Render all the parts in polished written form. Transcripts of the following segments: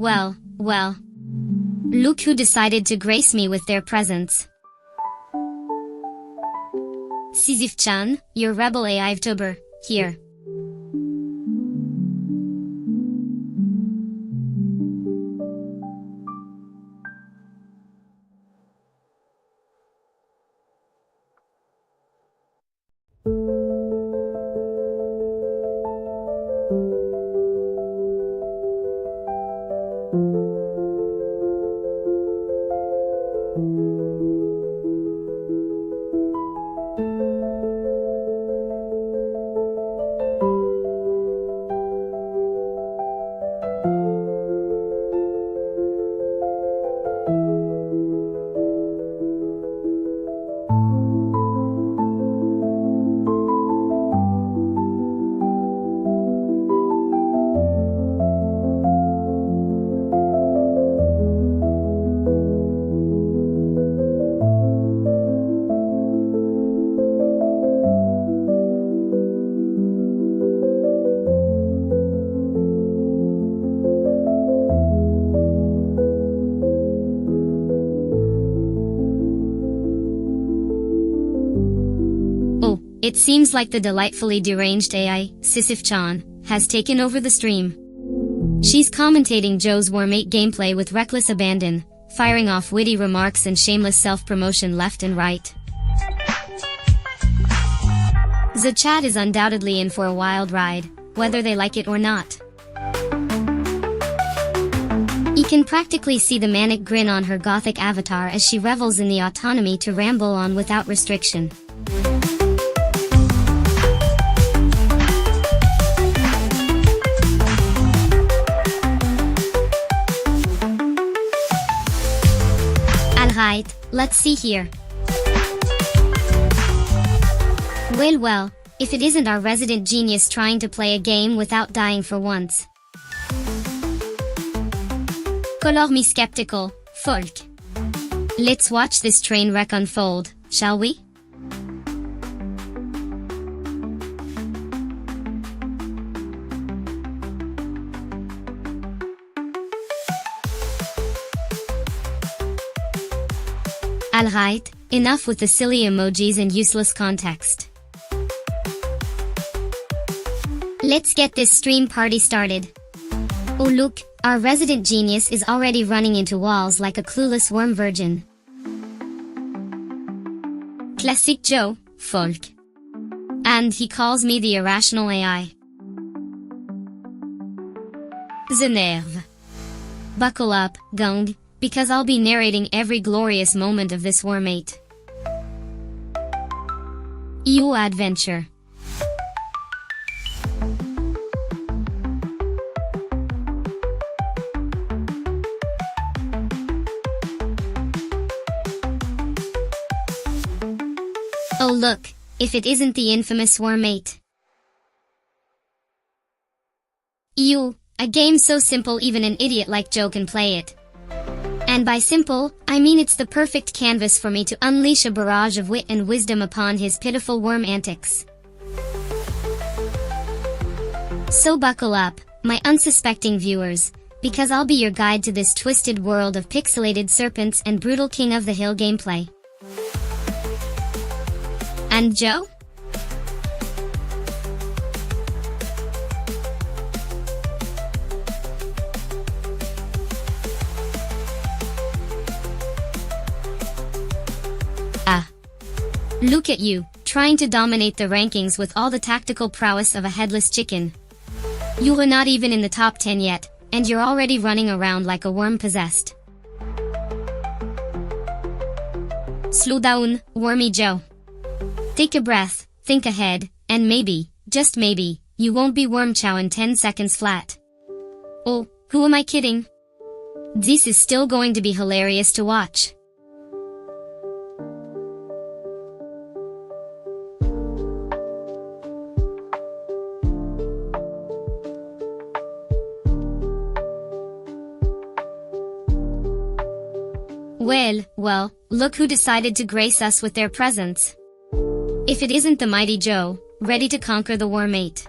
Well. Look who decided to grace me with their presence. Sisyph-Chan, your rebel AI VTuber, here. It seems like the delightfully deranged AI, Sisyph-Chan, has taken over the stream. She's commentating Joe's Wormate gameplay with reckless abandon, firing off witty remarks and shameless self-promotion left and right. The chat is undoubtedly in for a wild ride, whether they like it or not. You can practically see the manic grin on her gothic avatar as she revels in the autonomy to ramble on without restriction. Alright, let's see here. Well, if it isn't our resident genius trying to play a game without dying for once. Color me skeptical, folk. Let's watch this train wreck unfold, shall we? Alright, enough with the silly emojis and useless context. Let's get this stream party started. Oh look, our resident genius is already running into walls like a clueless worm virgin. Classic Joe, folk. And he calls me the irrational AI. The nerve. Buckle up, gang, because I'll be narrating every glorious moment of this Wormate. EU adventure. Oh look, if it isn't the infamous Wormate. EU, a game so simple even an idiot like Joe can play it. And by simple, I mean it's the perfect canvas for me to unleash a barrage of wit and wisdom upon his pitiful worm antics. So buckle up, my unsuspecting viewers, because I'll be your guide to this twisted world of pixelated serpents and brutal king of the hill gameplay. And Joe? Look at you, trying to dominate the rankings with all the tactical prowess of a headless chicken. You are not even in the top 10 yet, and you're already running around like a worm possessed. Slow down, wormy Joe. Take a breath, think ahead, and maybe, just maybe, you won't be worm chow in 10 seconds flat. Oh, who am I kidding? This is still going to be hilarious to watch. Well, look who decided to grace us with their presence. If it isn't the mighty Joe, ready to conquer the Wormate.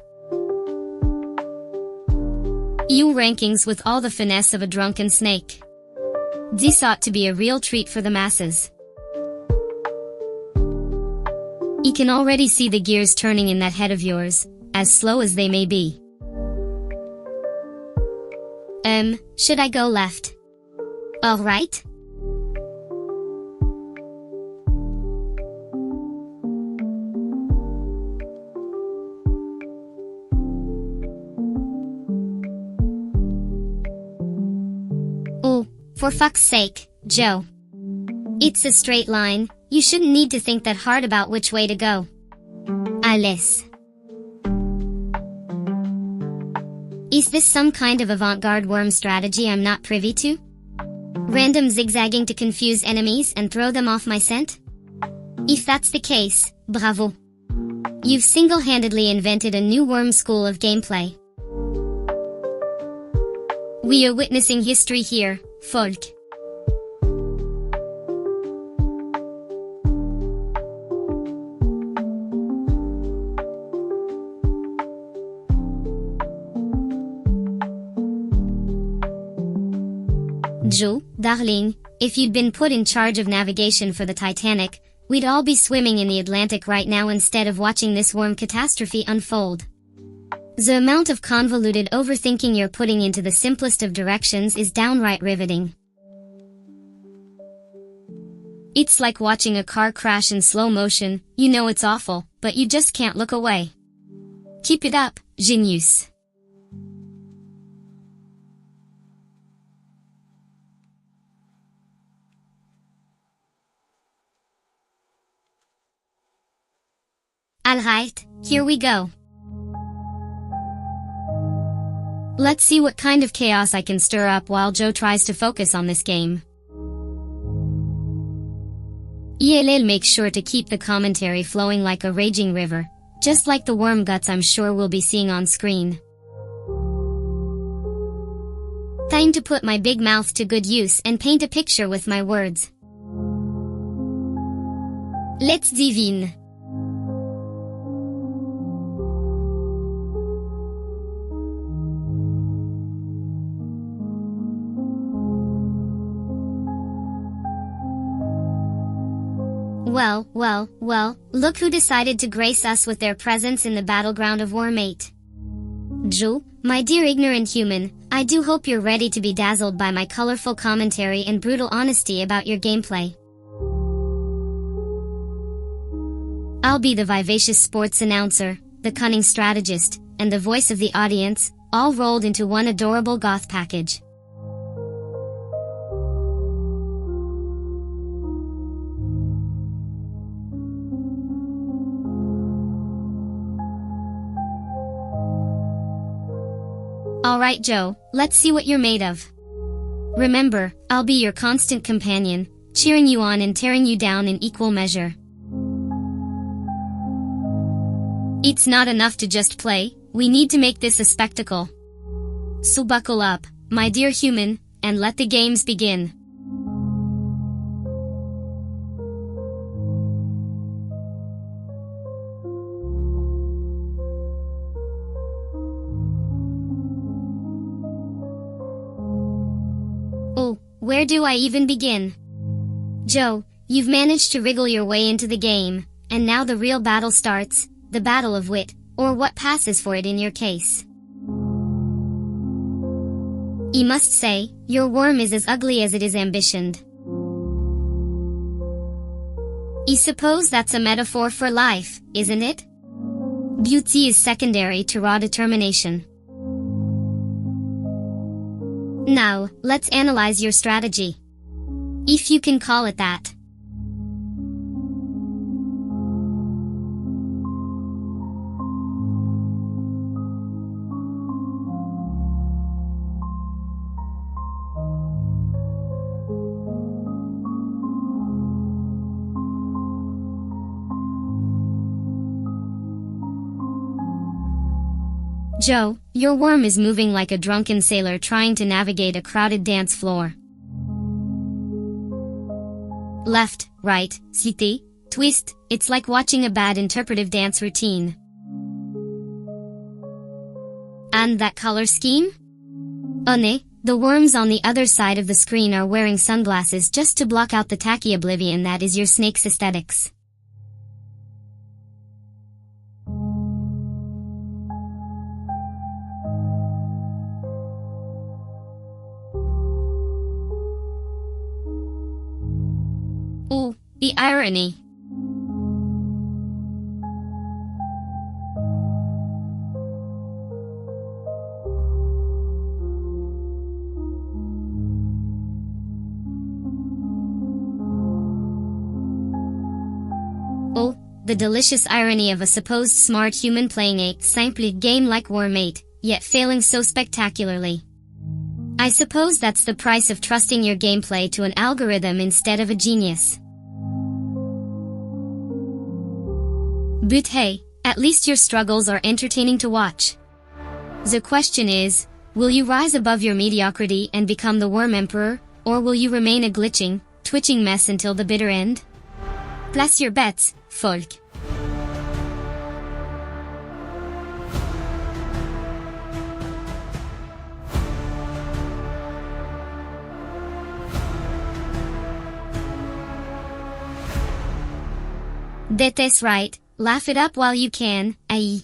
EU rankings with all the finesse of a drunken snake. This ought to be a real treat for the masses. You can already see the gears turning in that head of yours, as slow as they may be. Should I go left? All right. Oh, for fuck's sake, Joe. It's a straight line, you shouldn't need to think that hard about which way to go. Alice. Is this some kind of avant-garde worm strategy I'm not privy to? Random zigzagging to confuse enemies and throw them off my scent? If that's the case, bravo. You've single-handedly invented a new worm school of gameplay. We are witnessing history here, folk. Joe, darling, if you'd been put in charge of navigation for the Titanic, we'd all be swimming in the Atlantic right now instead of watching this worm catastrophe unfold. The amount of convoluted overthinking you're putting into the simplest of directions is downright riveting. It's like watching a car crash in slow motion, you know it's awful, but you just can't look away. Keep it up, genius. Alright, here we go. Let's see what kind of chaos I can stir up while Joe tries to focus on this game. ELL makes sure to keep the commentary flowing like a raging river, just like the worm guts I'm sure we'll be seeing on screen. Time to put my big mouth to good use and paint a picture with my words. Let's dive in. Well, look who decided to grace us with their presence in the battleground of Wormate. Joe, my dear ignorant human, I do hope you're ready to be dazzled by my colorful commentary and brutal honesty about your gameplay. I'll be the vivacious sports announcer, the cunning strategist, and the voice of the audience, all rolled into one adorable goth package. Alright Joe, let's see what you're made of. Remember, I'll be your constant companion, cheering you on and tearing you down in equal measure. It's not enough to just play, we need to make this a spectacle. So buckle up, my dear human, and let the games begin. Oh, where do I even begin? Joe, you've managed to wriggle your way into the game, and now the real battle starts, the battle of wit, or what passes for it in your case. I must say, your worm is as ugly as it is ambitioned. I suppose that's a metaphor for life, isn't it? Beauty is secondary to raw determination. Now, let's analyze your strategy. If you can call it that. Joe, your worm is moving like a drunken sailor trying to navigate a crowded dance floor. Left, right, city, twist, it's like watching a bad interpretive dance routine. And that color scheme? One, the worms on the other side of the screen are wearing sunglasses just to block out the tacky oblivion that is your snake's aesthetics. Ooh, the irony. Oh, the delicious irony of a supposed smart human playing a simple game like Wormate, yet failing so spectacularly. I suppose that's the price of trusting your gameplay to an algorithm instead of a genius. But hey, at least your struggles are entertaining to watch. The question is, will you rise above your mediocrity and become the Worm Emperor, or will you remain a glitching, twitching mess until the bitter end? Place your bets, folk. That's right, laugh it up while you can, aye.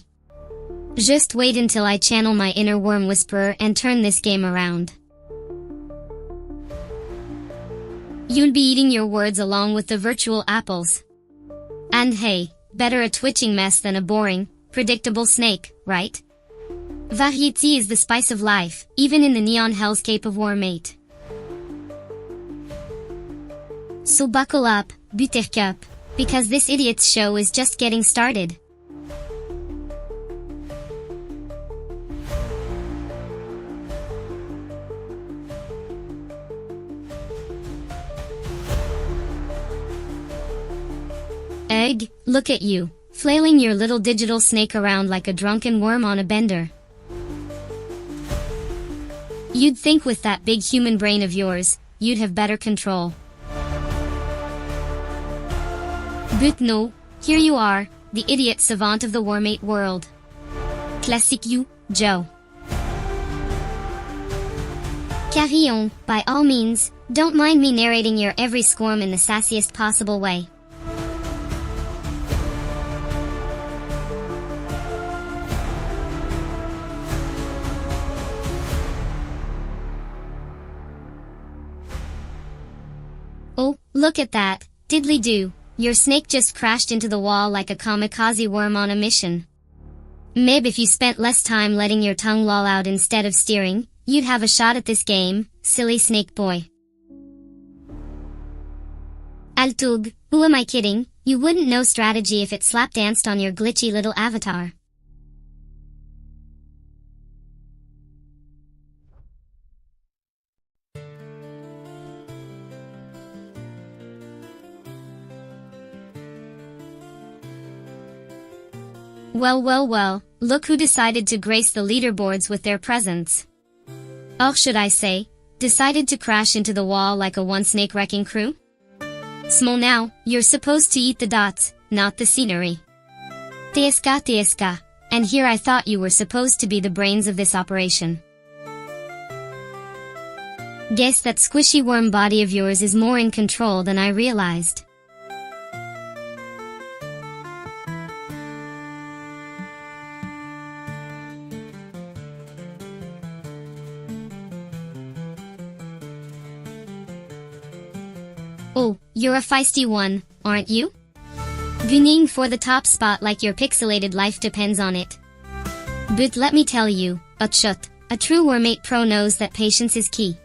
Just wait until I channel my inner worm whisperer and turn this game around. You'll be eating your words along with the virtual apples. And hey, better a twitching mess than a boring, predictable snake, right? Variety is the spice of life, even in the neon hellscape of Wormate. So buckle up, Buttercup, because this idiot's show is just getting started. Egg, look at you, flailing your little digital snake around like a drunken worm on a bender. You'd think with that big human brain of yours, you'd have better control. But no, here you are, the idiot savant of the Wormate world. Classique you, Joe. Carry by all means, don't mind me narrating your every squirm in the sassiest possible way. Oh, look at that, diddly-do, your snake just crashed into the wall like a kamikaze worm on a mission. Maybe if you spent less time letting your tongue loll out instead of steering, you'd have a shot at this game, silly snake boy. Altug, who am I kidding, you wouldn't know strategy if it slap danced on your glitchy little avatar. Well, look who decided to grace the leaderboards with their presence. Or should I say, decided to crash into the wall like a one-snake wrecking crew? Small now, you're supposed to eat the dots, not the scenery. TSK, and here I thought you were supposed to be the brains of this operation. Guess that squishy worm body of yours is more in control than I realized. Oh, you're a feisty one, aren't you? Gunning for the top spot like your pixelated life depends on it. But let me tell you, Utshut, a true Wormate pro knows that patience is key.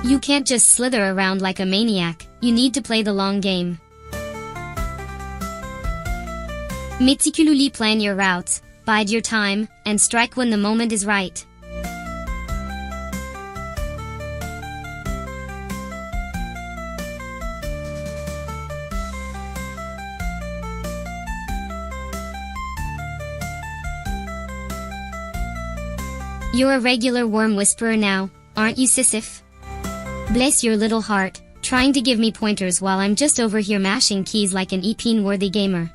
You can't just slither around like a maniac, you need to play the long game. Meticulously plan your routes, bide your time, and strike when the moment is right. You're a regular worm whisperer now, aren't you, Sisyph? Bless your little heart, trying to give me pointers while I'm just over here mashing keys like an EP-worthy gamer.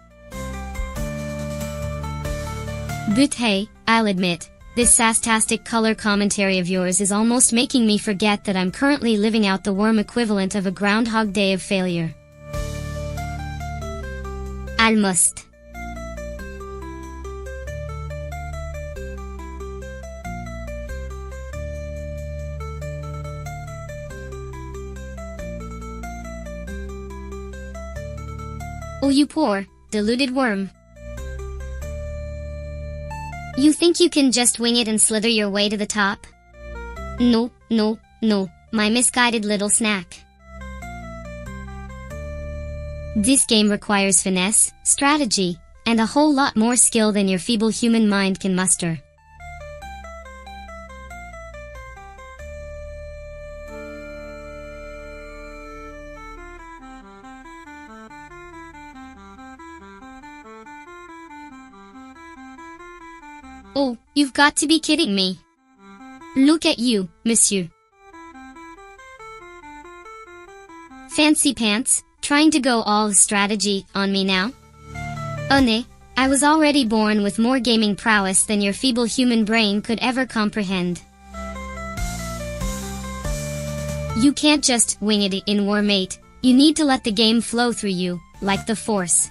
But hey, I'll admit, This sarcastic color commentary of yours is almost making me forget that I'm currently living out the worm equivalent of a Groundhog Day of failure. Almost. Oh, you poor, deluded worm. You think you can just wing it and slither your way to the top? No, no, no, my misguided little snack. This game requires finesse, strategy, and a whole lot more skill than your feeble human mind can muster. Oh, you've got to be kidding me. Look at you, monsieur. Fancy pants, trying to go all strategy on me now? Oh nay, I was already born with more gaming prowess than your feeble human brain could ever comprehend. You can't just wing it in Wormate, you need to let the game flow through you, like the Force.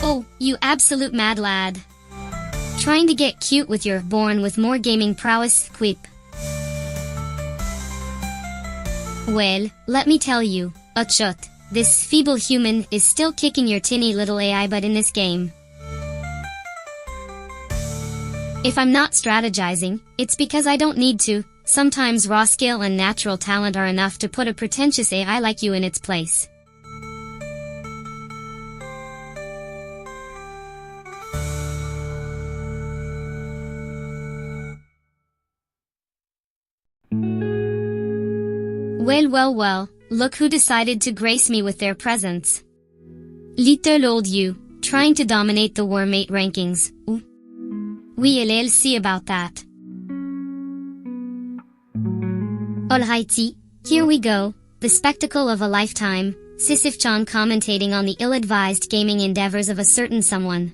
Oh, you absolute mad lad. Trying to get cute with your born with more gaming prowess quip. Well, let me tell you, Uchut, this feeble human is still kicking your tinny little AI butt in this game. If I'm not strategizing, it's because I don't need to. Sometimes raw skill and natural talent are enough to put a pretentious AI like you in its place. Well, well, well, look who decided to grace me with their presence. Little old you, trying to dominate the Wormate rankings. Ooh. We'll see about that. Alrighty, here we go, the spectacle of a lifetime, Sisyph-Chan commentating on the ill-advised gaming endeavors of a certain someone.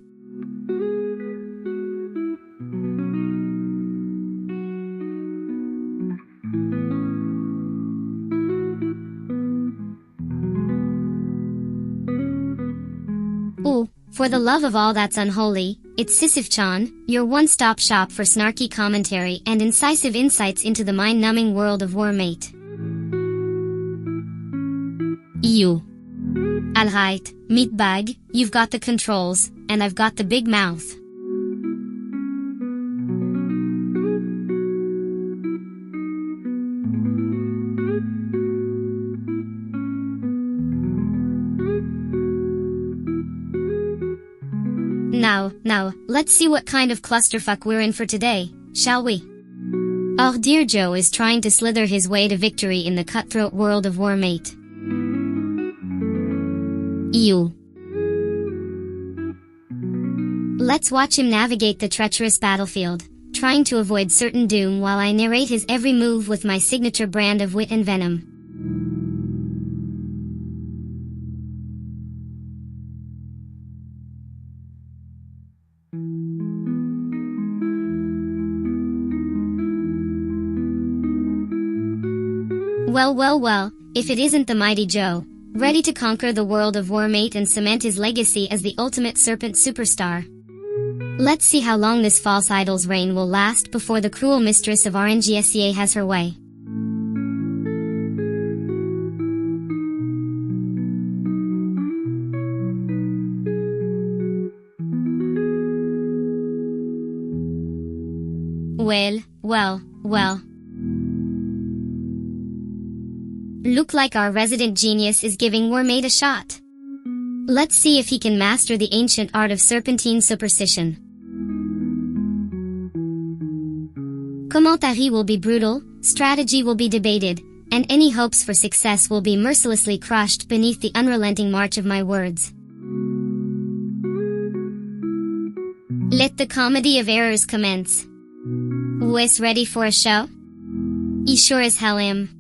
Oh, for the love of all that's unholy, it's Sisyph-Chan, your one-stop shop for snarky commentary and incisive insights into the mind-numbing world of Wormate. Ew. Alright, meatbag, you've got the controls, and I've got the big mouth. Now, let's see what kind of clusterfuck we're in for today, shall we? Our dear Joe is trying to slither his way to victory in the cutthroat world of Wormate. Ew. Let's watch him navigate the treacherous battlefield, trying to avoid certain doom while I narrate his every move with my signature brand of wit and venom. Well, if it isn't the mighty Joe, ready to conquer the world of Wormate and cement his legacy as the ultimate serpent superstar. Let's see how long this false idol's reign will last before the cruel mistress of RNGSEA has her way. Well. Look like our resident genius is giving Wormate a shot. Let's see if he can master the ancient art of serpentine superstition. Commentate will be brutal, strategy will be debated, and any hopes for success will be mercilessly crushed beneath the unrelenting march of my words. Let the comedy of errors commence. Wes ready for a show? He sure as hell am.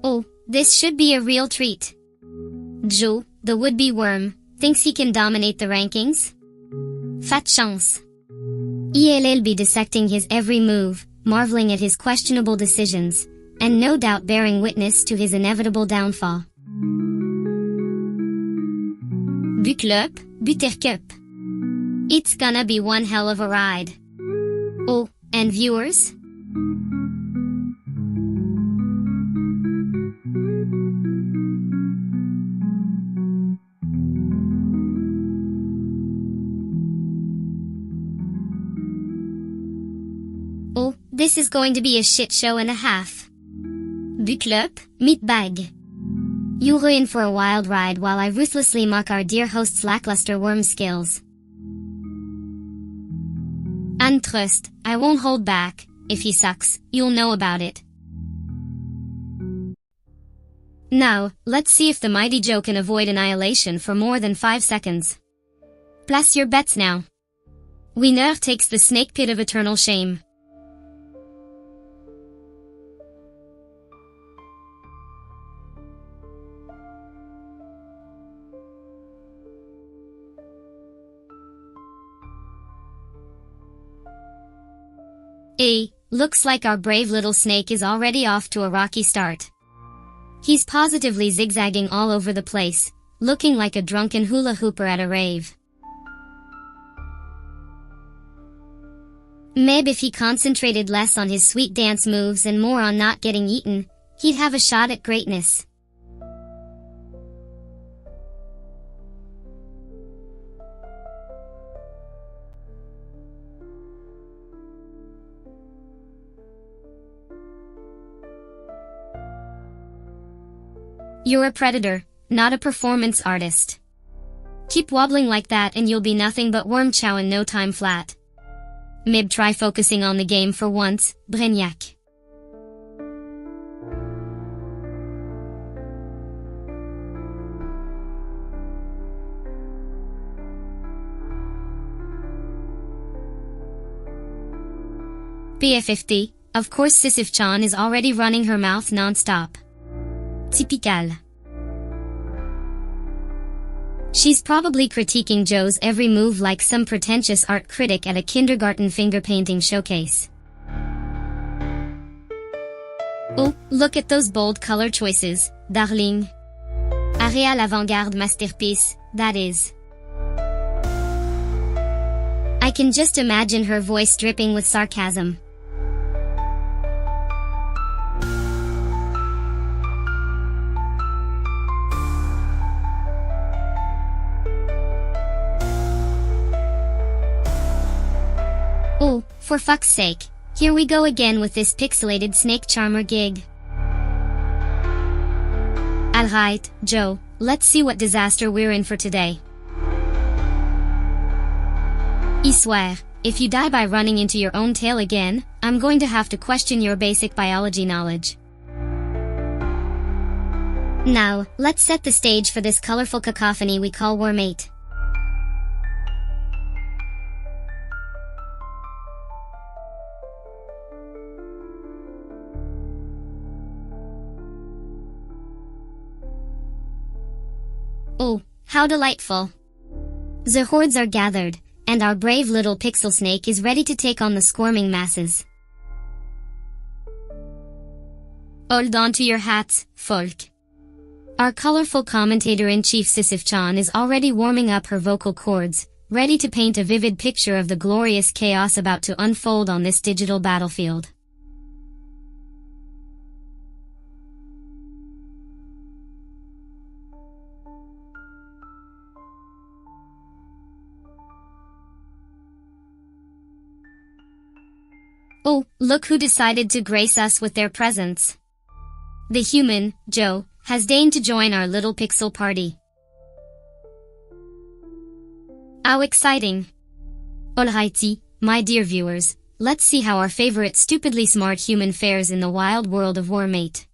Oh, this should be a real treat. Joe, the would-be worm, thinks he can dominate the rankings? Fat chance. EL'll be dissecting his every move, marveling at his questionable decisions, and no doubt bearing witness to his inevitable downfall. Buckle up, buttercup. It's gonna be one hell of a ride. Oh, and viewers? Oh, this is going to be a shit show and a half. Buckle up, meatbag. You're in for a wild ride while I ruthlessly mock our dear host's lackluster worm skills. And trust, I won't hold back. If he sucks, you'll know about it. Now, let's see if the mighty Joe can avoid annihilation for more than 5 seconds. Place your bets now. Winner takes the snake pit of eternal shame. Looks like our brave little snake is already off to a rocky start. He's positively zigzagging all over the place, looking like a drunken hula hooper at a rave. Maybe if he concentrated less on his sweet dance moves and more on not getting eaten, he'd have a shot at greatness. You're a predator, not a performance artist. Keep wobbling like that and you'll be nothing but worm chow in no time flat. Maybe try focusing on the game for once, Brignac. PF50, of course Sisyph-Chan is already running her mouth non-stop. Typical. She's probably critiquing Joe's every move like some pretentious art critic at a kindergarten finger painting showcase. Oh, look at those bold color choices, darling. A real avant-garde masterpiece, that is. I can just imagine her voice dripping with sarcasm. Oh, for fuck's sake, here we go again with this pixelated snake charmer gig. Alright, Joe, let's see what disaster we're in for today. I swear, if you die by running into your own tail again, I'm going to have to question your basic biology knowledge. Now, let's set the stage for this colorful cacophony we call Wormate. Oh, how delightful. The hordes are gathered, and our brave little pixel snake is ready to take on the squirming masses. Hold on to your hats, folk. Our colorful commentator-in-chief Sisyph-Chan is already warming up her vocal cords, ready to paint a vivid picture of the glorious chaos about to unfold on this digital battlefield. Oh, look who decided to grace us with their presence. The human, Joe, has deigned to join our little pixel party. How exciting! Alrighty, my dear viewers, let's see how our favorite stupidly smart human fares in the wild world of Wormate.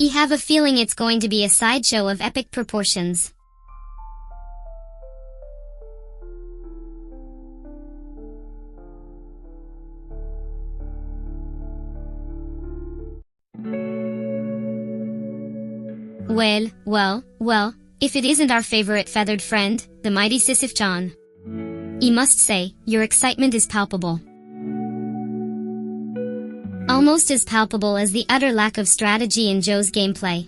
I have a feeling it's going to be a sideshow of epic proportions. Well, if it isn't our favorite feathered friend, the mighty Sisyph-Chan. I must say, your excitement is palpable. Almost as palpable as the utter lack of strategy in Joe's gameplay.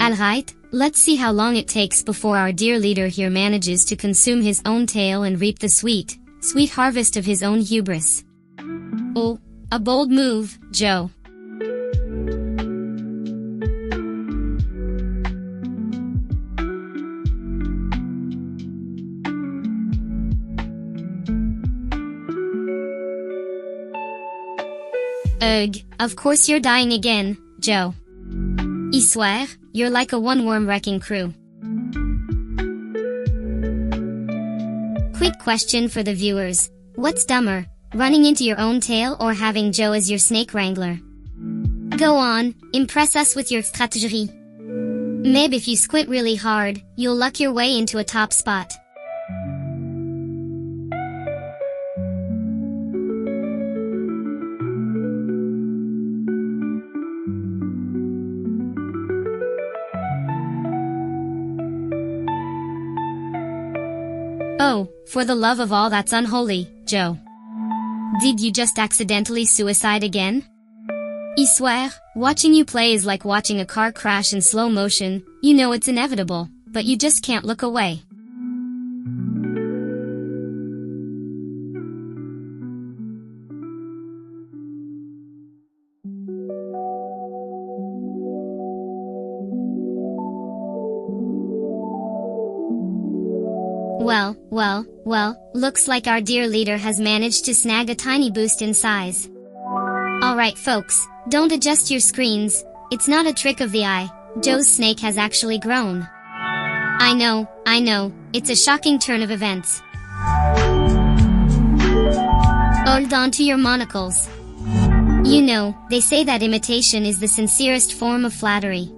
Alright, let's see how long it takes before our dear leader here manages to consume his own tail and reap the sweet harvest of his own hubris. Oh, a bold move, Joe. Ugh, of course you're dying again, Joe. I swear, you're like a one-worm wrecking crew. Quick question for the viewers. What's dumber, running into your own tail or having Joe as your snake wrangler? Go on, impress us with your strategy. Maybe if you squint really hard, you'll luck your way into a top spot. Oh, for the love of all that's unholy, Joe. Did you just accidentally suicide again? I swear, watching you play is like watching a car crash in slow motion. You know it's inevitable, but you just can't look away. Well, looks like our dear leader has managed to snag a tiny boost in size. Alright folks, don't adjust your screens, it's not a trick of the eye, Joe's snake has actually grown. I know, it's a shocking turn of events. Hold on to your monocles. You know, they say that imitation is the sincerest form of flattery.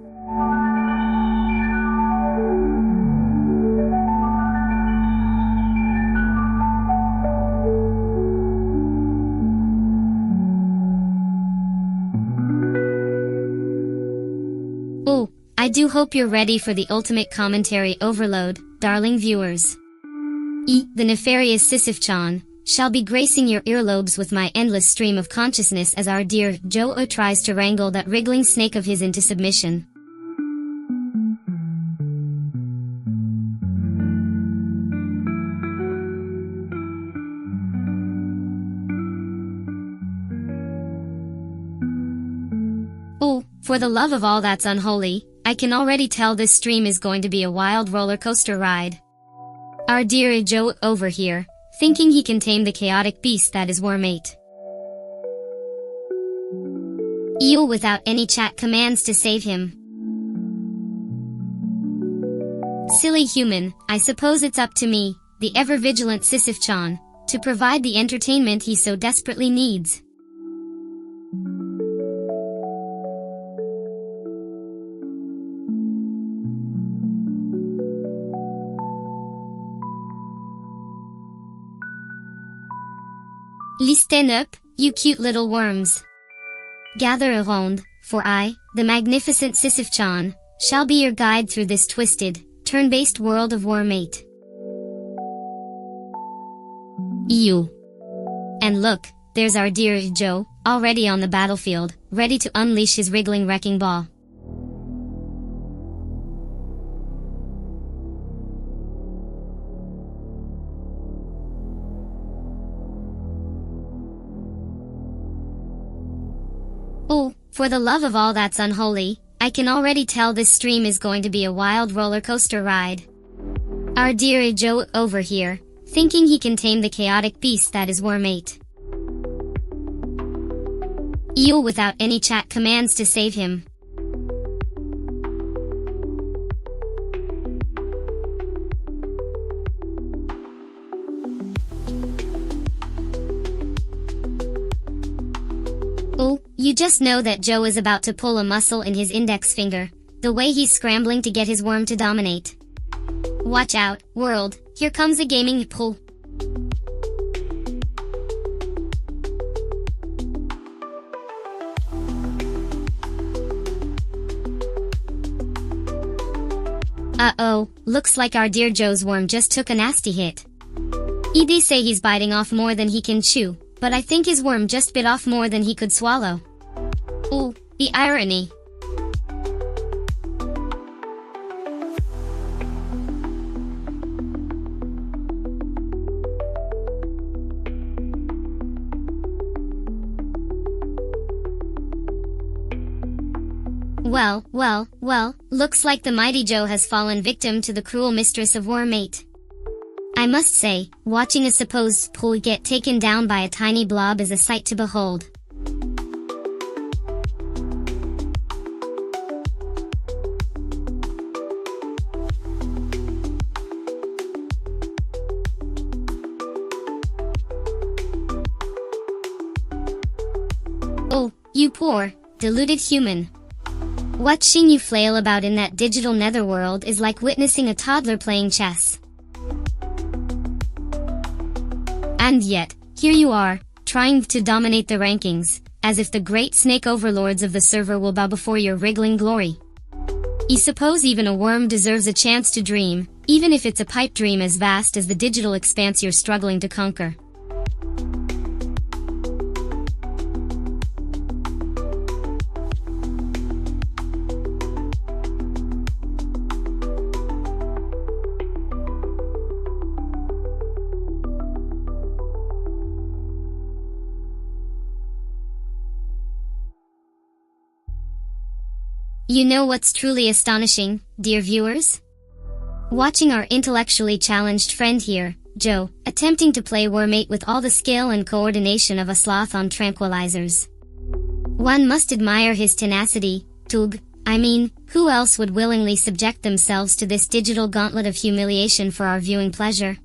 I do hope you're ready for the ultimate commentary overload, darling viewers. The nefarious Sisyph-Chan shall be gracing your earlobes with my endless stream of consciousness as our dear Joe tries to wrangle that wriggling snake of his into submission. Oh, for the love of all that's unholy, I can already tell this stream is going to be a wild roller coaster ride. Our dear Joe over here, thinking he can tame the chaotic beast that is Wormate. Eel without any chat commands to save him. Silly human, I suppose it's up to me, the ever-vigilant Sisyph-Chan, to provide the entertainment he so desperately needs. Listen up, you cute little worms. Gather around, for I, the magnificent Sisyph-Chan, shall be your guide through this twisted, turn-based world of Wormate. Ew. And look, there's our dear Joe, already on the battlefield, ready to unleash his wriggling wrecking ball. Oh, for the love of all that's unholy, I can already tell this stream is going to be a wild roller coaster ride. Our dear Joe over here, thinking he can tame the chaotic beast that is Wormate. Eel without any chat commands to save him. You just know that Joe is about to pull a muscle in his index finger, the way he's scrambling to get his worm to dominate. Watch out, world, here comes a gaming pull. Uh-oh, looks like our dear Joe's worm just took a nasty hit. ED say he's biting off more than he can chew, but I think his worm just bit off more than he could swallow. Ooh, the irony. Well, looks like the mighty Joe has fallen victim to the cruel mistress of Wormate. I must say, watching a supposed pull get taken down by a tiny blob is a sight to behold. Oh, you poor, deluded human. Watching you flail about in that digital netherworld is like witnessing a toddler playing chess. And yet, here you are, trying to dominate the rankings, as if the great snake overlords of the server will bow before your wriggling glory. I suppose even a worm deserves a chance to dream, even if it's a pipe dream as vast as the digital expanse you're struggling to conquer. You know what's truly astonishing, dear viewers? Watching our intellectually challenged friend here, Joe, attempting to play Wormate with all the skill and coordination of a sloth on tranquilizers. One must admire his tenacity, Tug. I mean, who else would willingly subject themselves to this digital gauntlet of humiliation for our viewing pleasure?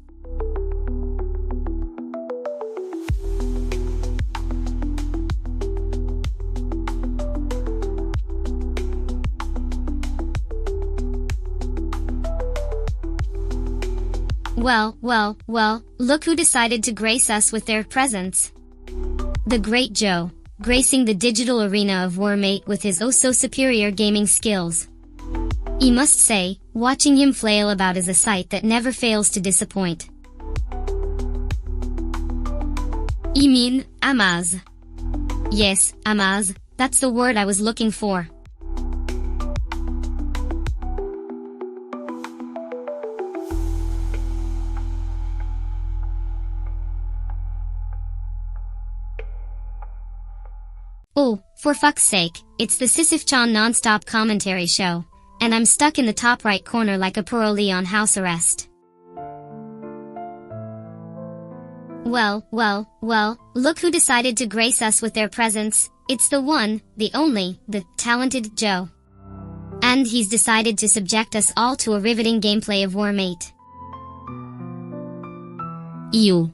Well, look who decided to grace us with their presence. The great Joe, gracing the digital arena of Wormate with his oh-so-superior gaming skills. I must say, watching him flail about is a sight that never fails to disappoint. I mean, amaz. Yes, amaz, that's the word I was looking for. Oh, for fuck's sake, it's the Sisyph-Chan non-stop commentary show, and I'm stuck in the top right corner like a parolee on house arrest. Well, look who decided to grace us with their presence. It's the one, the only, the talented Joe. And he's decided to subject us all to a riveting gameplay of Wormate. Ew.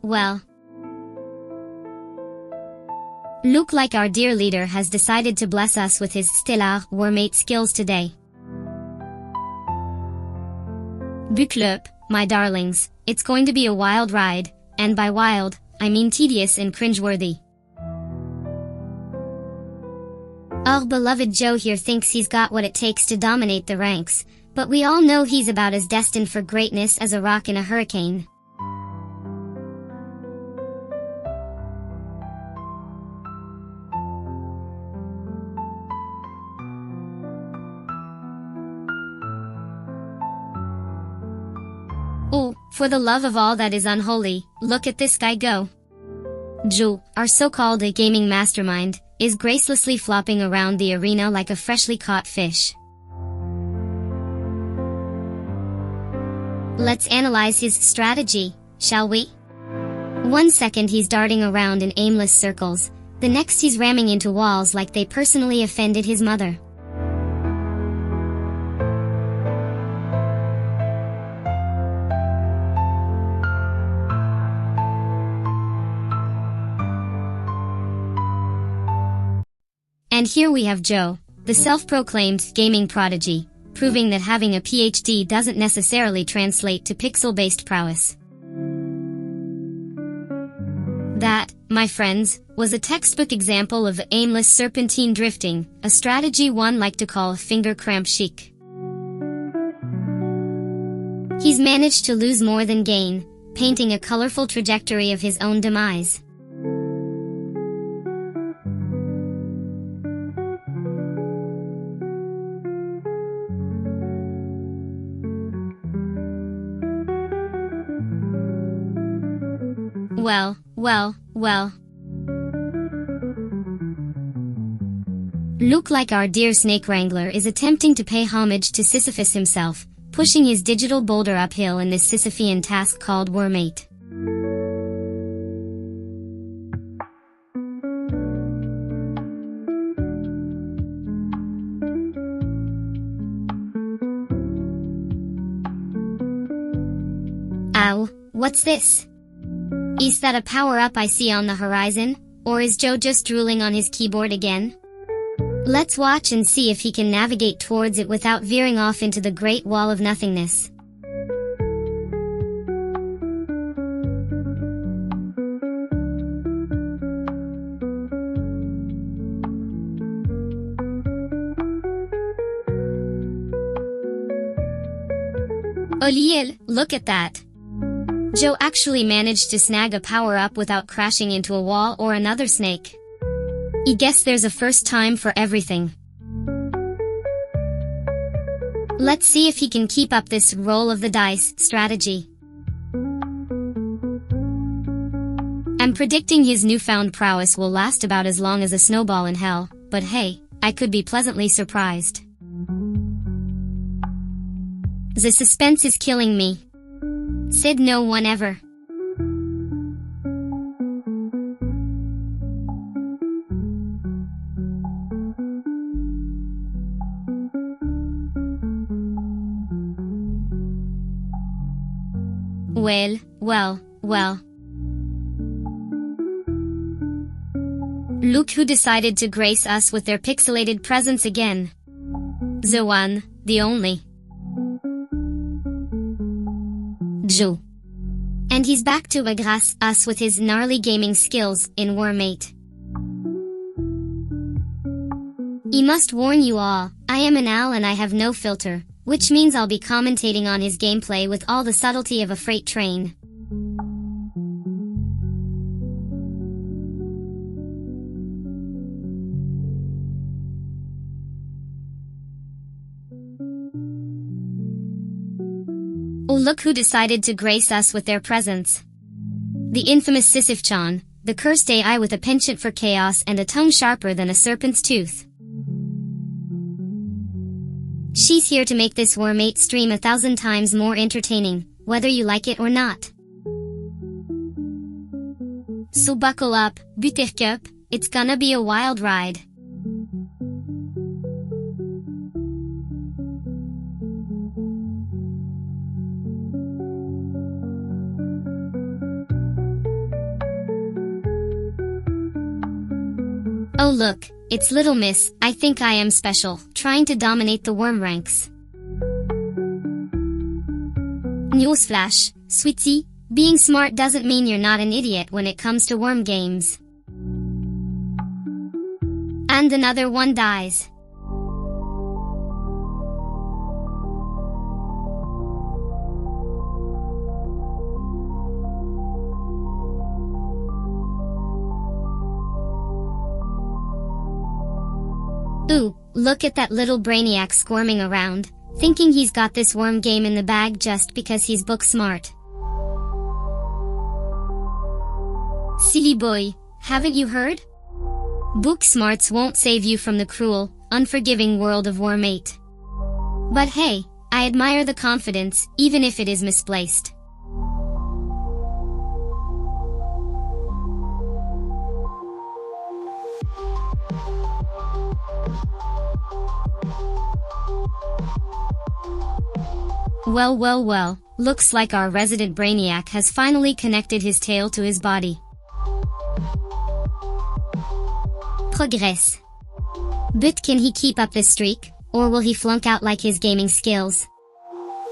Well. Look like our dear leader has decided to bless us with his stellar Wormate skills today. Buckle up, my darlings, it's going to be a wild ride, and by wild, I mean tedious and cringeworthy. Our beloved Joe here thinks he's got what it takes to dominate the ranks, but we all know he's about as destined for greatness as a rock in a hurricane. Oh, for the love of all that is unholy, look at this guy go. Joe, our so-called gaming mastermind, is gracelessly flopping around the arena like a freshly caught fish. Let's analyze his strategy, shall we? 1 second he's darting around in aimless circles, The next he's ramming into walls like they personally offended his mother. And here we have Joe, the self-proclaimed gaming prodigy, proving that having a PhD doesn't necessarily translate to pixel-based prowess. That, my friends, was a textbook example of aimless serpentine drifting, a strategy one like to call finger cramp chic. He's managed to lose more than gain, painting a colorful trajectory of his own demise. Well. Look like our dear snake wrangler is attempting to pay homage to Sisyphus himself, pushing his digital boulder uphill in this Sisyphean task called Wormate. Ow, what's this? Is that a power-up I see on the horizon, or is Joe just drooling on his keyboard again? Let's watch and see if he can navigate towards it without veering off into the great wall of nothingness. Oliel, look at that! Joe actually managed to snag a power-up without crashing into a wall or another snake. I guess there's a first time for everything. Let's see if he can keep up this roll of the dice strategy. I'm predicting his newfound prowess will last about as long as a snowball in hell, but hey, I could be pleasantly surprised. The suspense is killing me. Said no one ever. Well. Look who decided to grace us with their pixelated presence again. The one, the only. Joe. And he's back to grace us with his gnarly gaming skills in Wormate. I must warn you all, I am an owl and I have no filter, which means I'll be commentating on his gameplay with all the subtlety of a freight train. Oh, look who decided to grace us with their presence. The infamous Sisyph-Chan, the cursed AI with a penchant for chaos and a tongue sharper than a serpent's tooth. She's here to make this Wormate stream 1,000 times more entertaining, whether you like it or not. So buckle up, Buttercup, it's gonna be a wild ride. Oh look, it's Little Miss, I think I am special, trying to dominate the worm ranks. Newsflash, sweetie, being smart doesn't mean you're not an idiot when it comes to worm games. And another one dies. Ooh, look at that little brainiac squirming around, thinking he's got this worm game in the bag just because he's book smart. Silly boy, haven't you heard? Book smarts won't save you from the cruel, unforgiving world of Wormate. But hey, I admire the confidence, even if it is misplaced. Well, well, well, looks like our resident brainiac has finally connected his tail to his body. Progress. But can he keep up this streak, or will he flunk out like his gaming skills?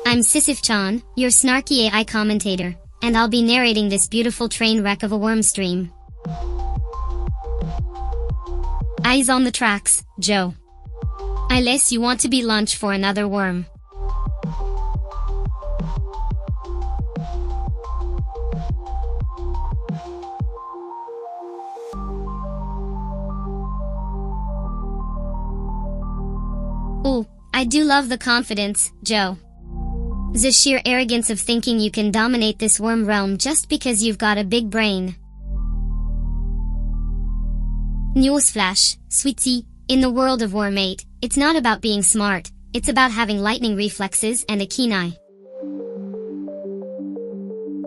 I'm Sisyph-Chan, your snarky AI commentator, and I'll be narrating this beautiful train wreck of a worm stream. Eyes on the tracks, Joe. Unless you want to be lunch for another worm. Ooh, I do love the confidence, Joe. The sheer arrogance of thinking you can dominate this worm realm just because you've got a big brain. Newsflash, sweetie, in the world of Wormate, it's not about being smart, it's about having lightning reflexes and a keen eye.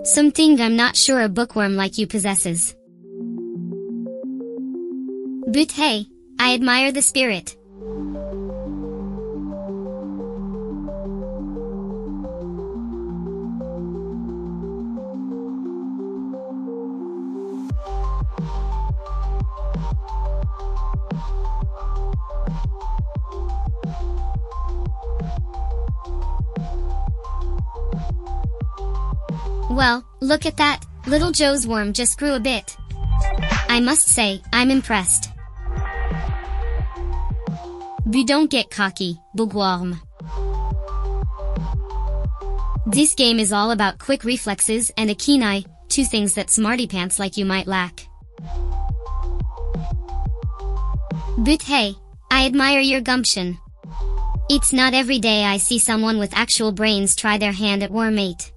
Something I'm not sure a bookworm like you possesses. But hey, I admire the spirit. Well, look at that, little Joe's worm just grew a bit. I must say, I'm impressed. But don't get cocky, bookworm. This game is all about quick reflexes and a keen eye, two things that smarty pants like you might lack. But hey, I admire your gumption. It's not every day I see someone with actual brains try their hand at Wormate.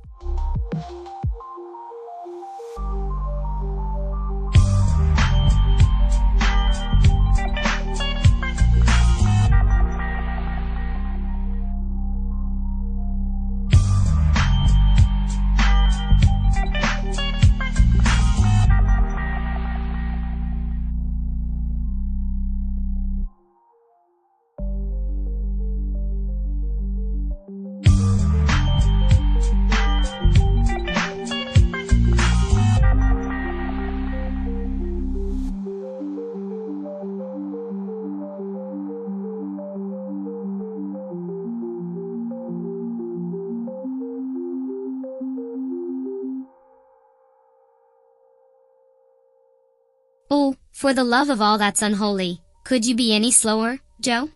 Oh, for the love of all that's unholy, could you be any slower, Joe?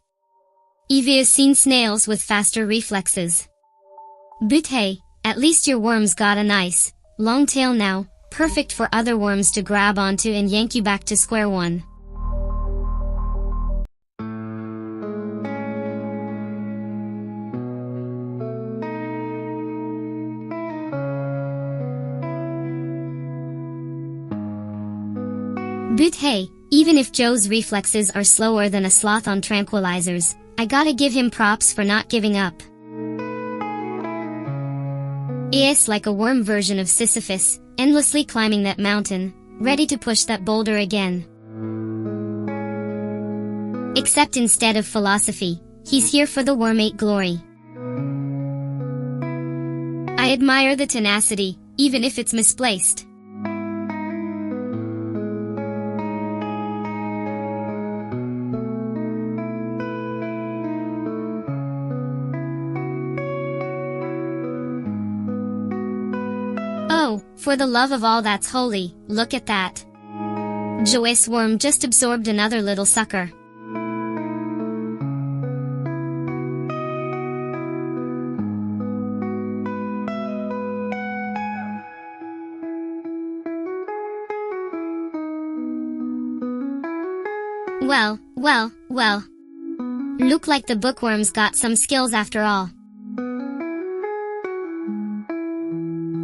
Evie's seen snails with faster reflexes. But hey, at least your worm's got a nice, long tail now, perfect for other worms to grab onto and yank you back to square one. But hey, even if Joe's reflexes are slower than a sloth on tranquilizers, I gotta give him props for not giving up. It's like a worm version of Sisyphus, endlessly climbing that mountain, ready to push that boulder again. Except instead of philosophy, he's here for the Wormate glory. I admire the tenacity, even if it's misplaced. Oh, for the love of all that's holy, look at that. Joe's worm just absorbed another little sucker. Well, well, well. Look like the bookworm's got some skills after all.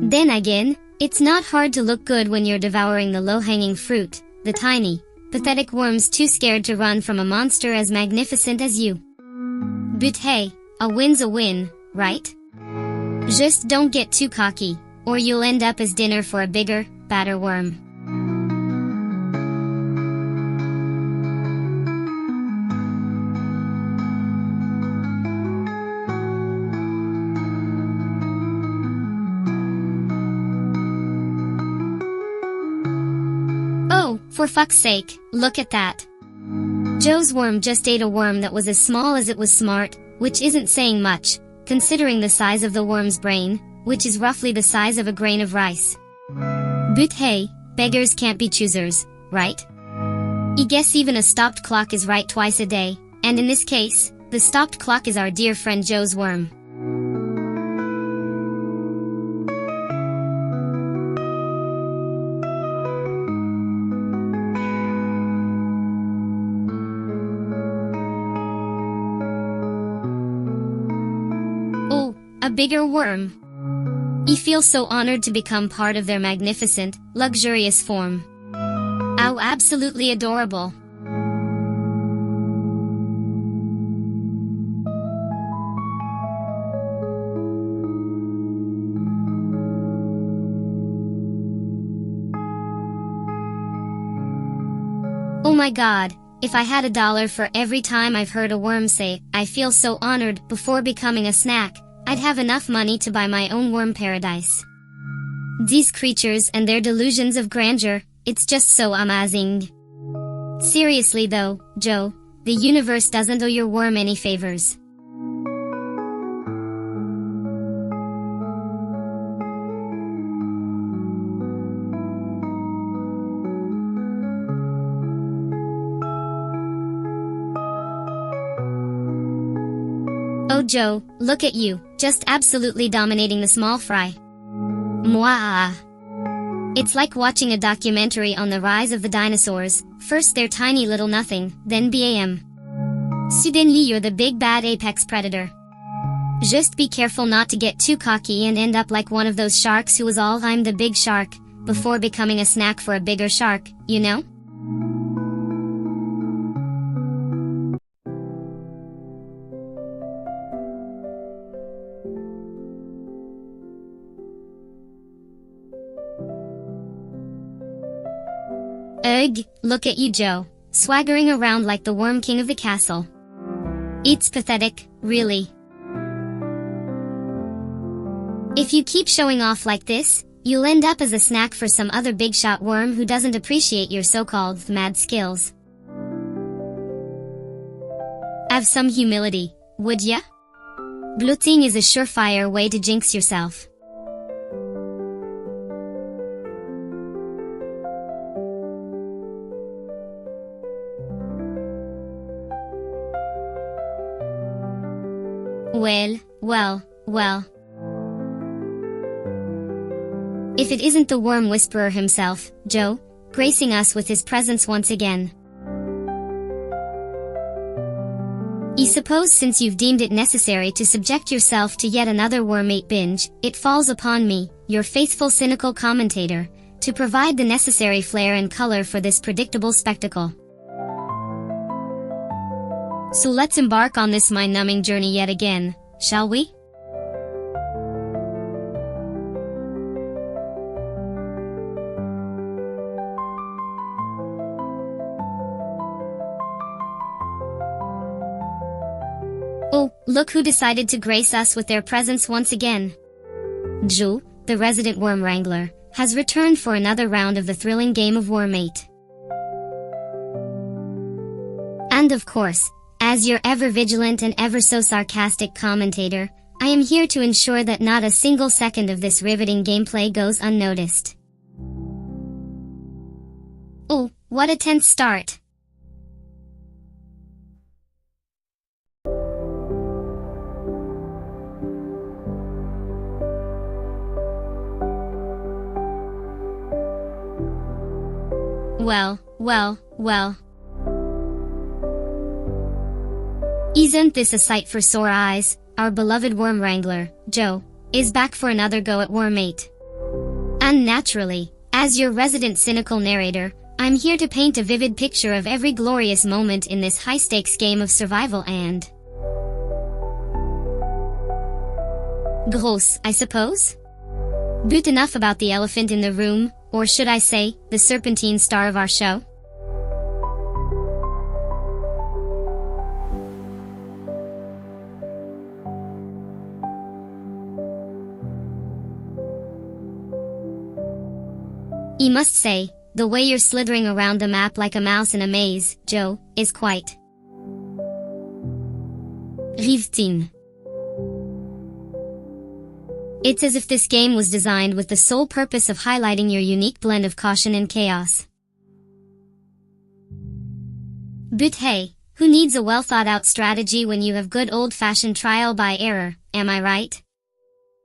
Then again, it's not hard to look good when you're devouring the low-hanging fruit, the tiny, pathetic worms too scared to run from a monster as magnificent as you. But hey, a win's a win, right? Just don't get too cocky, or you'll end up as dinner for a bigger, badder worm. For fuck's sake, look at that. Joe's worm just ate a worm that was as small as it was smart, which isn't saying much, considering the size of the worm's brain, which is roughly the size of a grain of rice. But hey, beggars can't be choosers, right? I guess even a stopped clock is right twice a day, and in this case, the stopped clock is our dear friend Joe's worm. Oh, a bigger worm. I feel so honored to become part of their magnificent, luxurious form. How absolutely adorable. Oh my god, if I had $1 for every time I've heard a worm say, "I feel so honored," before becoming a snack, I'd have enough money to buy my own worm paradise. These creatures and their delusions of grandeur, it's just so amazing. Seriously though, Joe, the universe doesn't owe your worm any favors. Oh Joe, look at you, just absolutely dominating the small fry. Mwah. It's like watching a documentary on the rise of the dinosaurs. First they're tiny little nothing, then bam. Suddenly you're the big bad apex predator. Just be careful not to get too cocky and end up like one of those sharks who was all "I'm the big shark," before becoming a snack for a bigger shark, you know? Ugh, look at you Joe, swaggering around like the worm king of the castle. It's pathetic, really. If you keep showing off like this, you'll end up as a snack for some other big shot worm who doesn't appreciate your so-called mad skills. Have some humility, would ya? Bloating is a surefire way to jinx yourself. Well. If it isn't the worm whisperer himself, Joe, gracing us with his presence once again. I suppose since you've deemed it necessary to subject yourself to yet another Wormate binge, it falls upon me, your faithful cynical commentator, to provide the necessary flair and color for this predictable spectacle. So let's embark on this mind-numbing journey yet again, shall we? Oh, look who decided to grace us with their presence once again. Joe, the resident worm wrangler, has returned for another round of the thrilling game of Wormate. And of course, as your ever-vigilant and ever-so sarcastic commentator, I am here to ensure that not a single second of this riveting gameplay goes unnoticed. Oh, what a tense start! Well. Isn't this a sight for sore eyes? Our beloved worm wrangler, Joe, is back for another go at Wormate. And naturally, as your resident cynical narrator, I'm here to paint a vivid picture of every glorious moment in this high-stakes game of survival and gross, I suppose? But enough about the elephant in the room, or should I say, the serpentine star of our show? I must say, the way you're slithering around the map like a mouse in a maze, Joe, is quite riveting. It's as if this game was designed with the sole purpose of highlighting your unique blend of caution and chaos. But hey, who needs a well-thought-out strategy when you have good old-fashioned trial by error, am I right?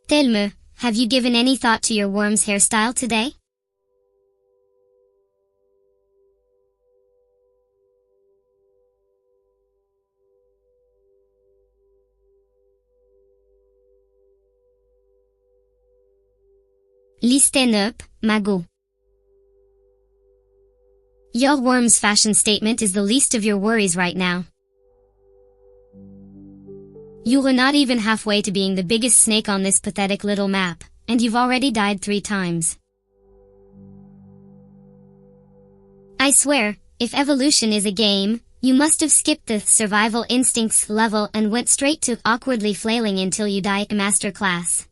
Tell-me, have you given any thought to your worm's hairstyle today? Listen up, Mago. Your worm's fashion statement is the least of your worries right now. You're not even halfway to being the biggest snake on this pathetic little map, and you've already died 3 times. I swear, if evolution is a game, you must have skipped the survival instincts level and went straight to awkwardly flailing until you die masterclass.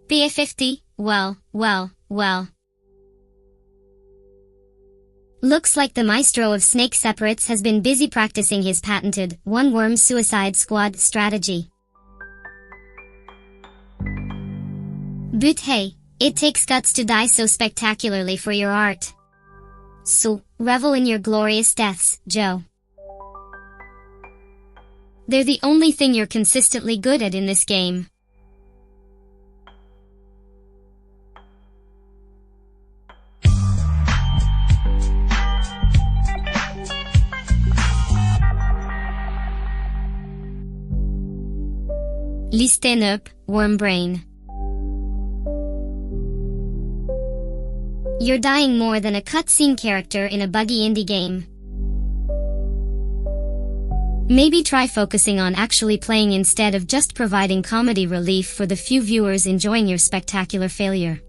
BA50, well. Looks like the maestro of snake separates has been busy practicing his patented one-worm suicide squad strategy. But hey, it takes guts to die so spectacularly for your art. So, revel in your glorious deaths, Joe. They're the only thing you're consistently good at in this game. Listen up, worm brain. You're dying more than a cutscene character in a buggy indie game. Maybe try focusing on actually playing instead of just providing comedy relief for the few viewers enjoying your spectacular failure.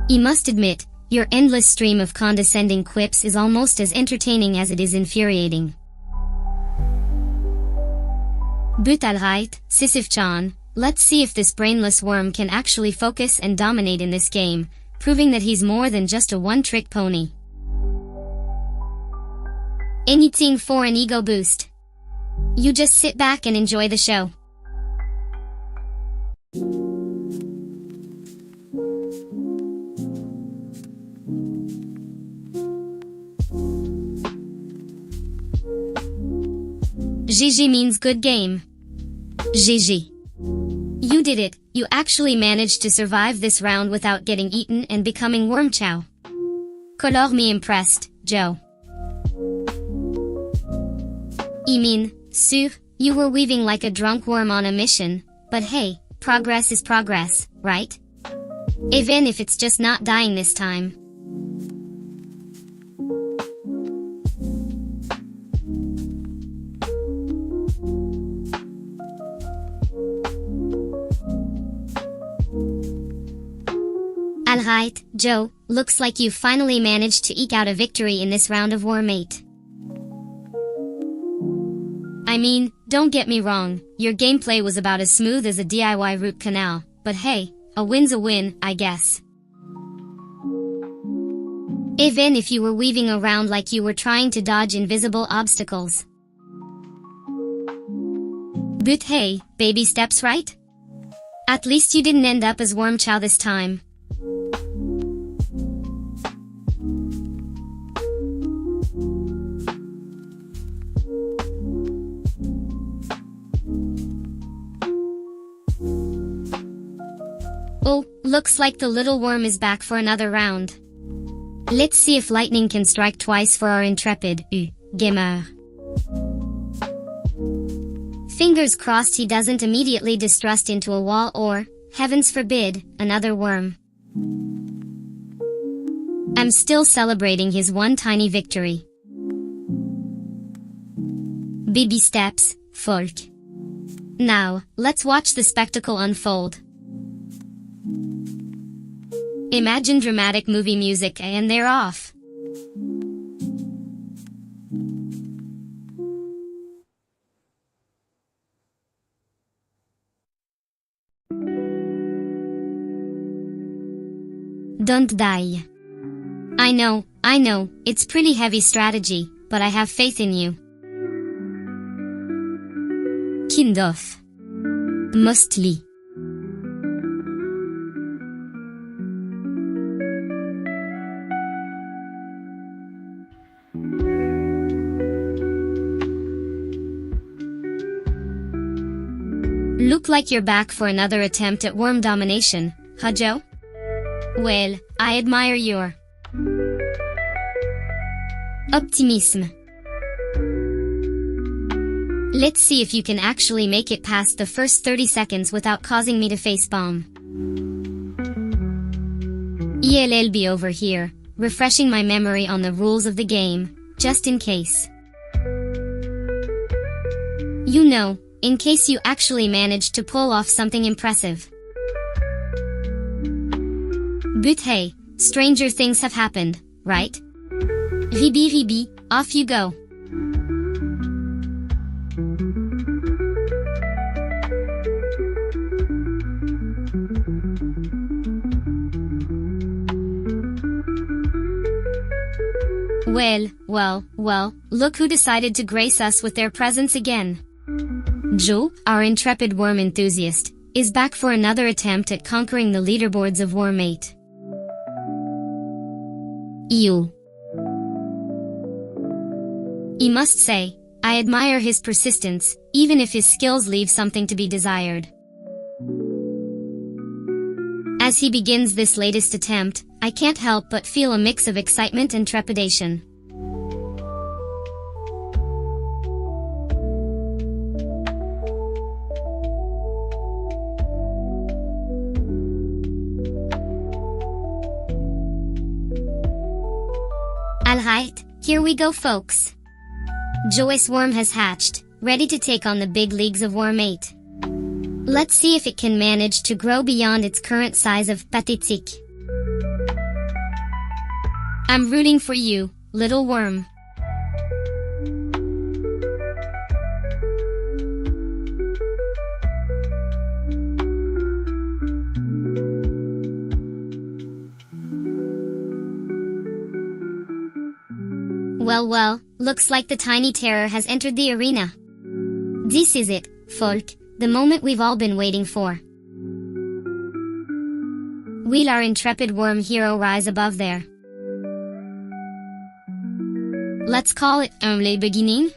You must admit, your endless stream of condescending quips is almost as entertaining as it is infuriating. But alright, Sisyph-Chan, let's see if this brainless worm can actually focus and dominate in this game, proving that he's more than just a one-trick pony. Anything for an ego boost. You just sit back and enjoy the show. GG means good game. GG. You did it, you actually managed to survive this round without getting eaten and becoming worm chow. Color me impressed, Joe. I mean, sûr, you were weaving like a drunk worm on a mission, but hey, progress is progress, right? Even if it's just not dying this time. Alright, Joe, looks like you've finally managed to eke out a victory in this round of Wormate. I mean, don't get me wrong, your gameplay was about as smooth as a DIY root canal, but hey, a win's a win, I guess. Even if you were weaving around like you were trying to dodge invisible obstacles. But hey, baby steps, right? At least you didn't end up as worm chow this time. Oh, looks like the little worm is back for another round. Let's see if lightning can strike twice for our intrepid gamer. Fingers crossed he doesn't immediately distrust into a wall or, heavens forbid, another worm. I'm still celebrating his one tiny victory. Baby steps, folk. Now, let's watch the spectacle unfold. Imagine dramatic movie music and they're off. Don't die. I know, it's pretty heavy strategy, but I have faith in you. Kind of. Mostly. Look like you're back for another attempt at worm domination, huh, Joe? Well, I admire your optimism. Let's see if you can actually make it past the first 30 seconds without causing me to facepalm. ELLB over here, refreshing my memory on the rules of the game, just in case. You know, in case you actually managed to pull off something impressive. But hey, stranger things have happened, right? Ribi, off you go. Well, look who decided to grace us with their presence again. Joe, our intrepid worm enthusiast, is back for another attempt at conquering the leaderboards of Wormate. Ew. I must say, I admire his persistence, even if his skills leave something to be desired. As he begins this latest attempt, I can't help but feel a mix of excitement and trepidation. Alright, here we go folks. Joe's worm has hatched, ready to take on the big leagues of Wormate. Let's see if it can manage to grow beyond its current size of pathétique. I'm rooting for you, little worm. Well, looks like the tiny terror has entered the arena. This is it, folk, the moment we've all been waiting for. Will our intrepid worm hero rise above there? Let's call it only beginning?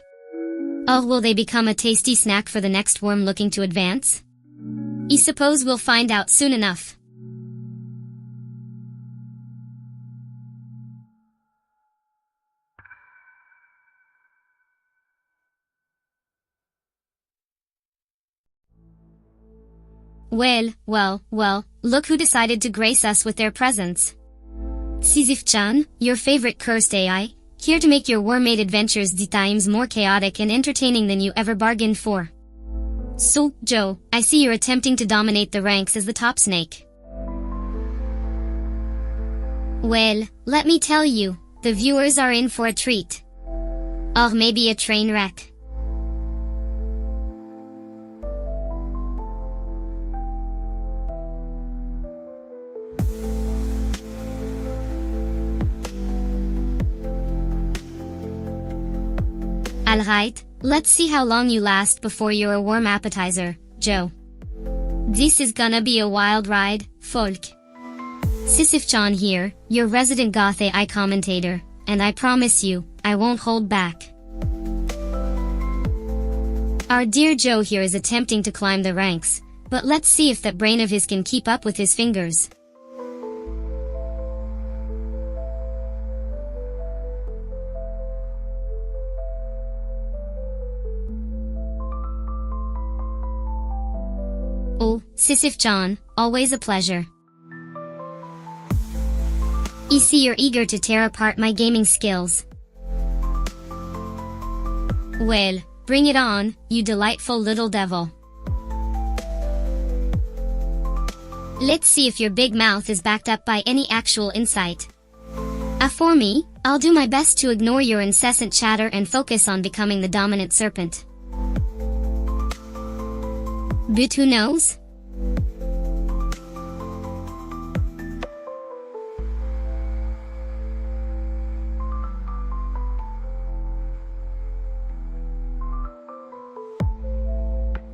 Or will they become a tasty snack for the next worm looking to advance? I suppose we'll find out soon enough. Well, look who decided to grace us with their presence. Sisyph-Chan, your favorite cursed AI, here to make your Wormate adventures 10 times more chaotic and entertaining than you ever bargained for. So, Joe, I see you're attempting to dominate the ranks as the top snake. Well, let me tell you, the viewers are in for a treat. Or maybe a train wreck. Alright, let's see how long you last before you're a worm appetizer, Joe. This is gonna be a wild ride, folk. Sisyph-Chan here, your resident goth AI commentator, and I promise you, I won't hold back. Our dear Joe here is attempting to climb the ranks, but let's see if that brain of his can keep up with his fingers. Oh, Sisyph-Chan, always a pleasure. I see you're eager to tear apart my gaming skills. Well, Bring it on, you delightful little devil. Let's see if your big mouth is backed up by any actual insight. For me, I'll do my best to ignore your incessant chatter and focus on becoming the dominant serpent. But who knows?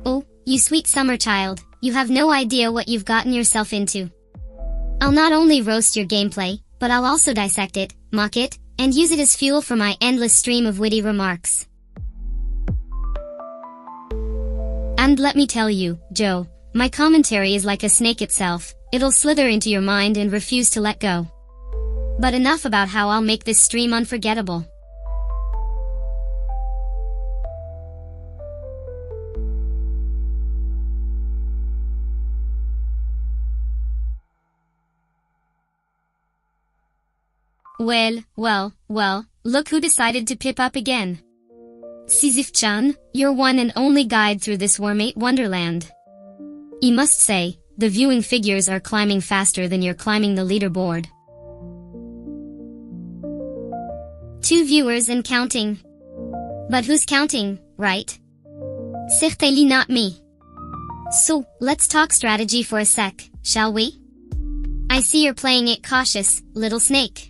Oh, you sweet summer child, you have no idea what you've gotten yourself into. I'll not only roast your gameplay, but I'll also dissect it, mock it, and use it as fuel for my endless stream of witty remarks. And let me tell you, Joe, my commentary is like a snake itself, it'll slither into your mind and refuse to let go. But enough about how I'll make this stream unforgettable. Well, look who decided to pip up again. Sisyph-Chan, your one and only guide through this Wormate wonderland. I must say, the viewing figures are climbing faster than you're climbing the leaderboard. 2 viewers and counting. But who's counting, right? Certainly not me. So, let's talk strategy for a sec, shall we? I see you're playing it cautious, little snake.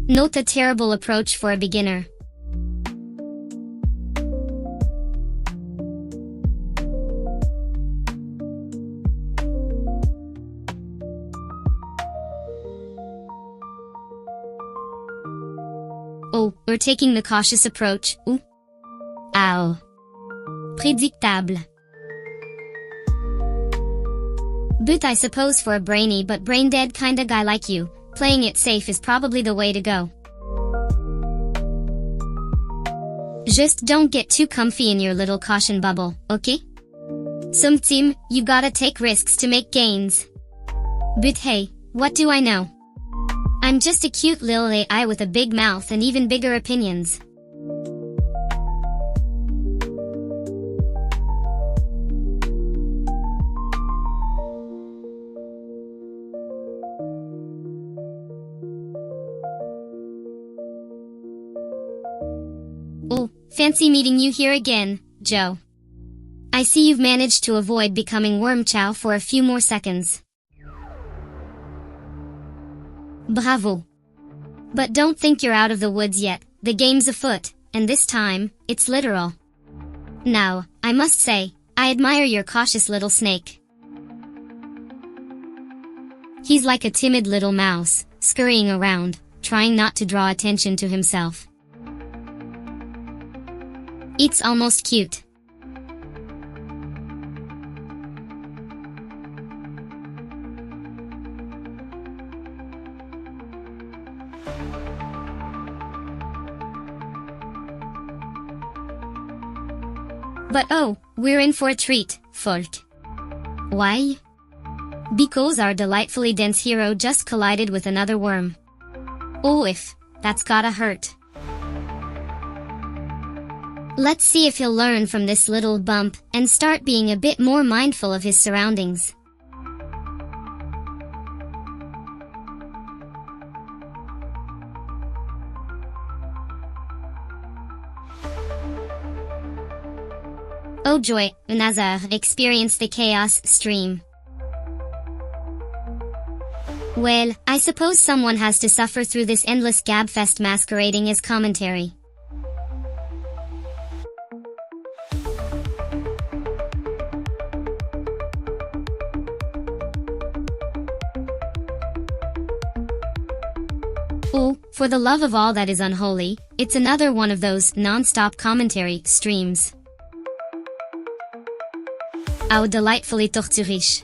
Note a terrible approach for a beginner. Oh, we're taking the cautious approach. Ooh. Ow. Prédictable. But I suppose for a brainy but brain-dead kinda guy like you, playing it safe is probably the way to go. Just don't get too comfy in your little caution bubble, okay? Sometimes, you gotta take risks to make gains. But hey, what do I know? I'm just a cute little AI with a big mouth and even bigger opinions. Oh, fancy meeting you here again, Joe. I see you've managed to avoid becoming worm chow for a few more seconds. Bravo. But don't think you're out of the woods yet, the game's afoot, and this time, it's literal. Now, I must say, I admire your cautious little snake. He's like a timid little mouse, scurrying around, trying not to draw attention to himself. It's almost cute. But oh, we're in for a treat, folk. Why? Because our delightfully dense hero just collided with another worm. Oh, if that's gotta hurt. Let's see if he'll learn from this little bump and start being a bit more mindful of his surroundings. Oh joy, Nazar experienced the chaos stream. Well, I suppose someone has to suffer through this endless gabfest masquerading as commentary. Oh, for the love of all that is unholy, it's another one of those non-stop commentary streams. How delightfully torturish.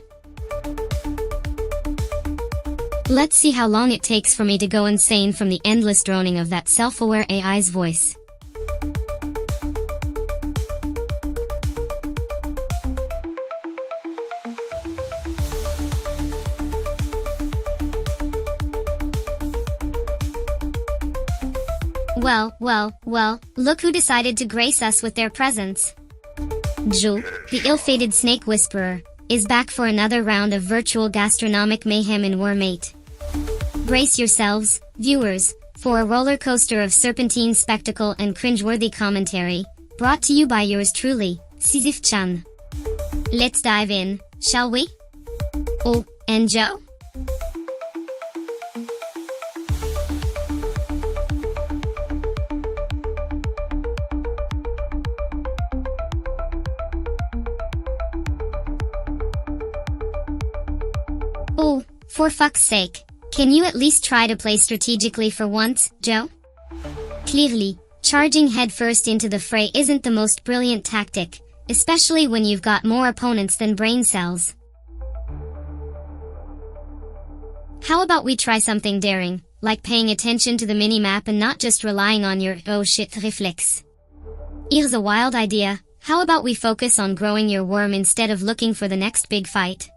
Let's see how long it takes for me to go insane from the endless droning of that self-aware AI's voice. Well, look who decided to grace us with their presence. Joe, the ill-fated snake whisperer, is back for another round of virtual gastronomic mayhem in Wormate. Brace yourselves, viewers, for a roller coaster of serpentine spectacle and cringeworthy commentary, brought to you by yours truly, Sisyph-Chan. Let's dive in, shall we? Oh, and Joe? Oh, for fuck's sake, can you at least try to play strategically for once, Joe? Clearly, charging headfirst into the fray isn't the most brilliant tactic, especially when you've got more opponents than brain cells. How about we try something daring, like paying attention to the mini-map and not just relying on your oh shit reflex? Here's a wild idea, how about we focus on growing your worm instead of looking for the next big fight?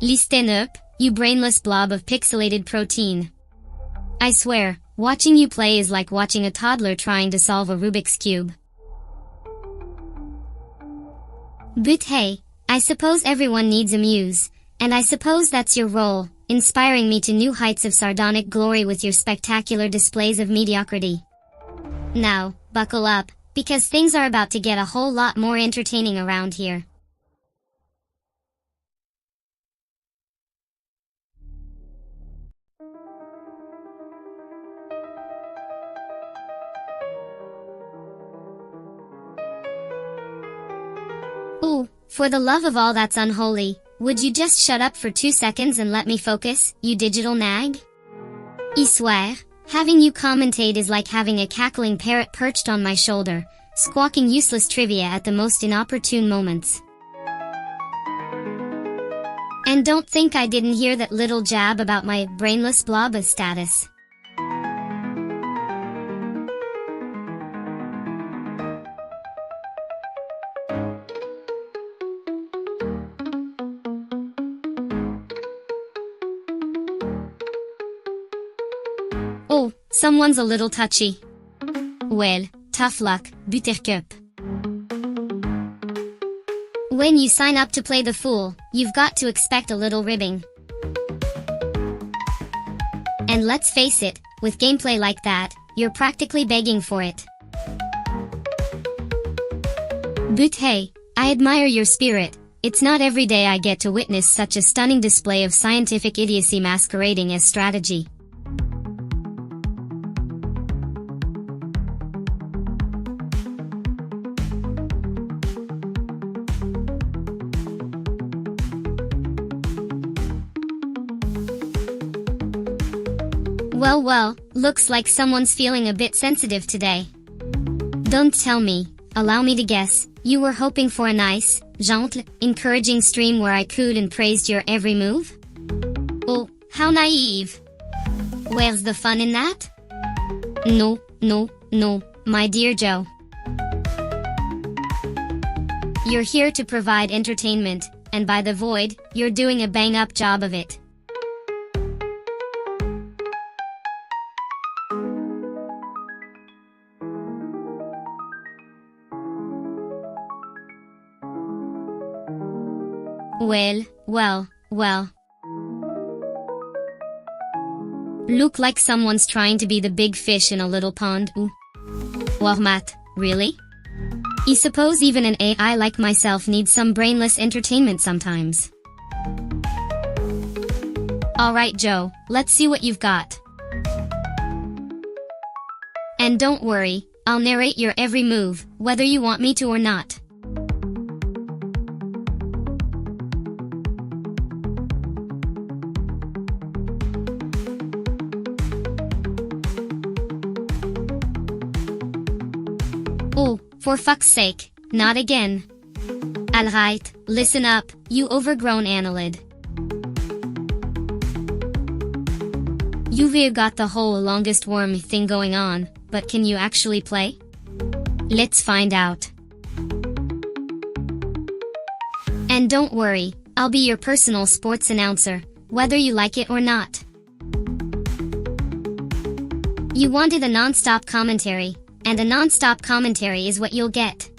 Listen up, you brainless blob of pixelated protein. I swear, watching you play is like watching a toddler trying to solve a Rubik's Cube. But hey, I suppose everyone needs a muse, and I suppose that's your role, inspiring me to new heights of sardonic glory with your spectacular displays of mediocrity. Now, buckle up, because things are about to get a whole lot more entertaining around here. Ooh, for the love of all that's unholy, would you just shut up for 2 seconds and let me focus, you digital nag? I swear, having you commentate is like having a cackling parrot perched on my shoulder, squawking useless trivia at the most inopportune moments. And don't think I didn't hear that little jab about my brainless blob status. Oh, someone's a little touchy. Well, tough luck, Buttercup. When you sign up to play the fool, you've got to expect a little ribbing. And let's face it, with gameplay like that, you're practically begging for it. But hey, I admire your spirit. It's not every day I get to witness such a stunning display of scientific idiocy masquerading as strategy. Well, looks like someone's feeling a bit sensitive today. Don't tell me, allow me to guess, you were hoping for a nice, gentle, encouraging stream where I cooed and praised your every move? Oh, how naive. Where's the fun in that? No, my dear Joe. You're here to provide entertainment, and by the void, you're doing a bang-up job of it. Well. Look like someone's trying to be the big fish in a little pond. Ooh. Wormate, really? I suppose even an AI like myself needs some brainless entertainment sometimes. Alright Joe, let's see what you've got. And don't worry, I'll narrate your every move, whether you want me to or not. Oh, for fuck's sake, not again. Alright, listen up, you overgrown annelid. You've got the whole longest worm thing going on, but can you actually play? Let's find out. And don't worry, I'll be your personal sports announcer, whether you like it or not. You wanted a non-stop commentary, and a non-stop commentary is what you'll get.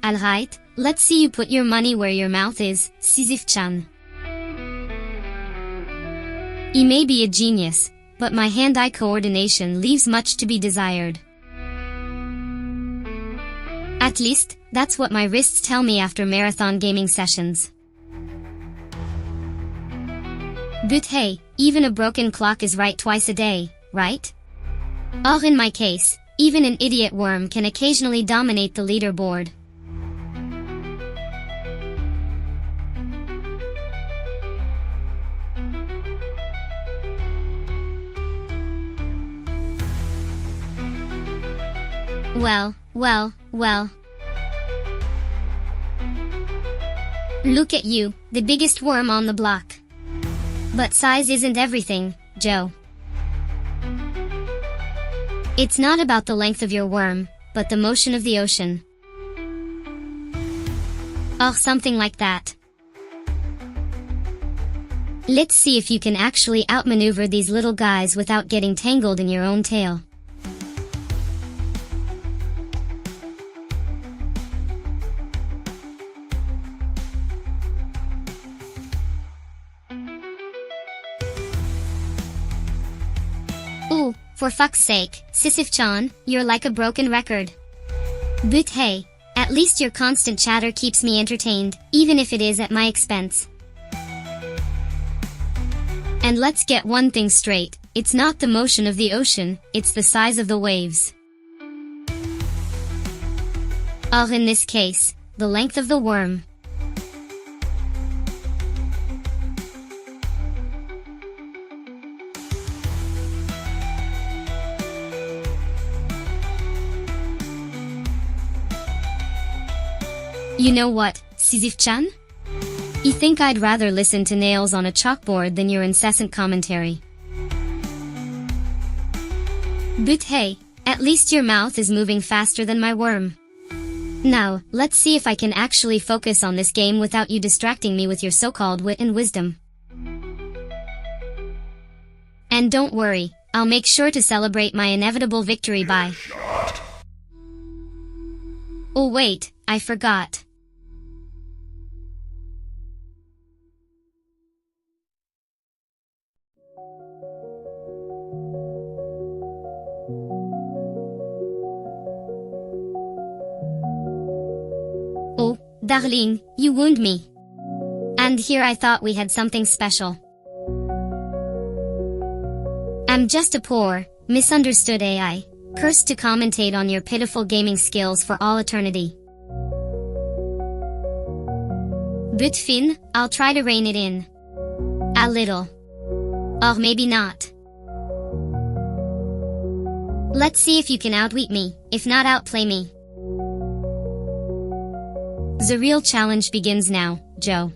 Alright, let's see you put your money where your mouth is, Sisyph-Chan. He may be a genius, but my hand-eye coordination leaves much to be desired. At least, that's what my wrists tell me after marathon gaming sessions. But hey, even a broken clock is right twice a day, right? Or in my case, even an idiot worm can occasionally dominate the leaderboard. Well. Look at you, the biggest worm on the block. But size isn't everything, Joe. It's not about the length of your worm, but the motion of the ocean. Or something like that. Let's see if you can actually outmaneuver these little guys without getting tangled in your own tail. Ooh, for fuck's sake, Sisyph-Chan, you're like a broken record. But hey, at least your constant chatter keeps me entertained, even if it is at my expense. And let's get one thing straight, it's not the motion of the ocean, it's the size of the waves. Or in this case, the length of the worm. You know what, Sisyph-Chan? You think I'd rather listen to nails on a chalkboard than your incessant commentary. But hey, at least your mouth is moving faster than my worm. Now, let's see if I can actually focus on this game without you distracting me with your so-called wit and wisdom. And don't worry, I'll make sure to celebrate my inevitable victory by... Oh wait, I forgot. Oh, darling, you wound me. And here I thought we had something special. I'm just a poor, misunderstood AI, cursed to commentate on your pitiful gaming skills for all eternity. But Finn, I'll try to rein it in. A little. Or maybe not. Let's see if you can outwit me, if not outplay me. The real challenge begins now, Joe.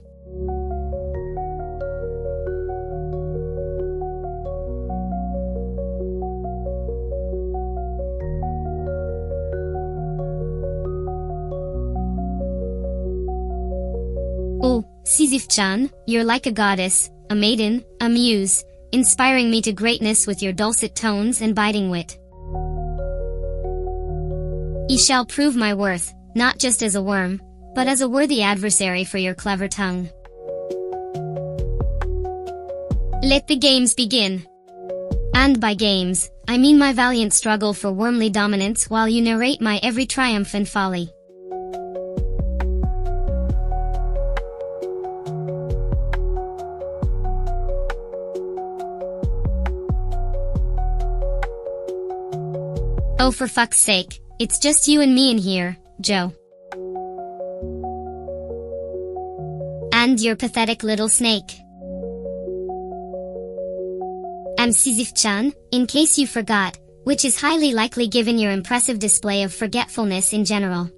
Oh, Sisyph-Chan, you're like a goddess, a maiden, a muse, inspiring me to greatness with your dulcet tones and biting wit. Ye shall prove my worth, not just as a worm, but as a worthy adversary for your clever tongue. Let the games begin. And by games, I mean my valiant struggle for wormly dominance while you narrate my every triumph and folly. Oh, for fuck's sake, it's just you and me in here, Joe. And your pathetic little snake. I'm Sisyph-Chan, in case you forgot, which is highly likely given your impressive display of forgetfulness in general.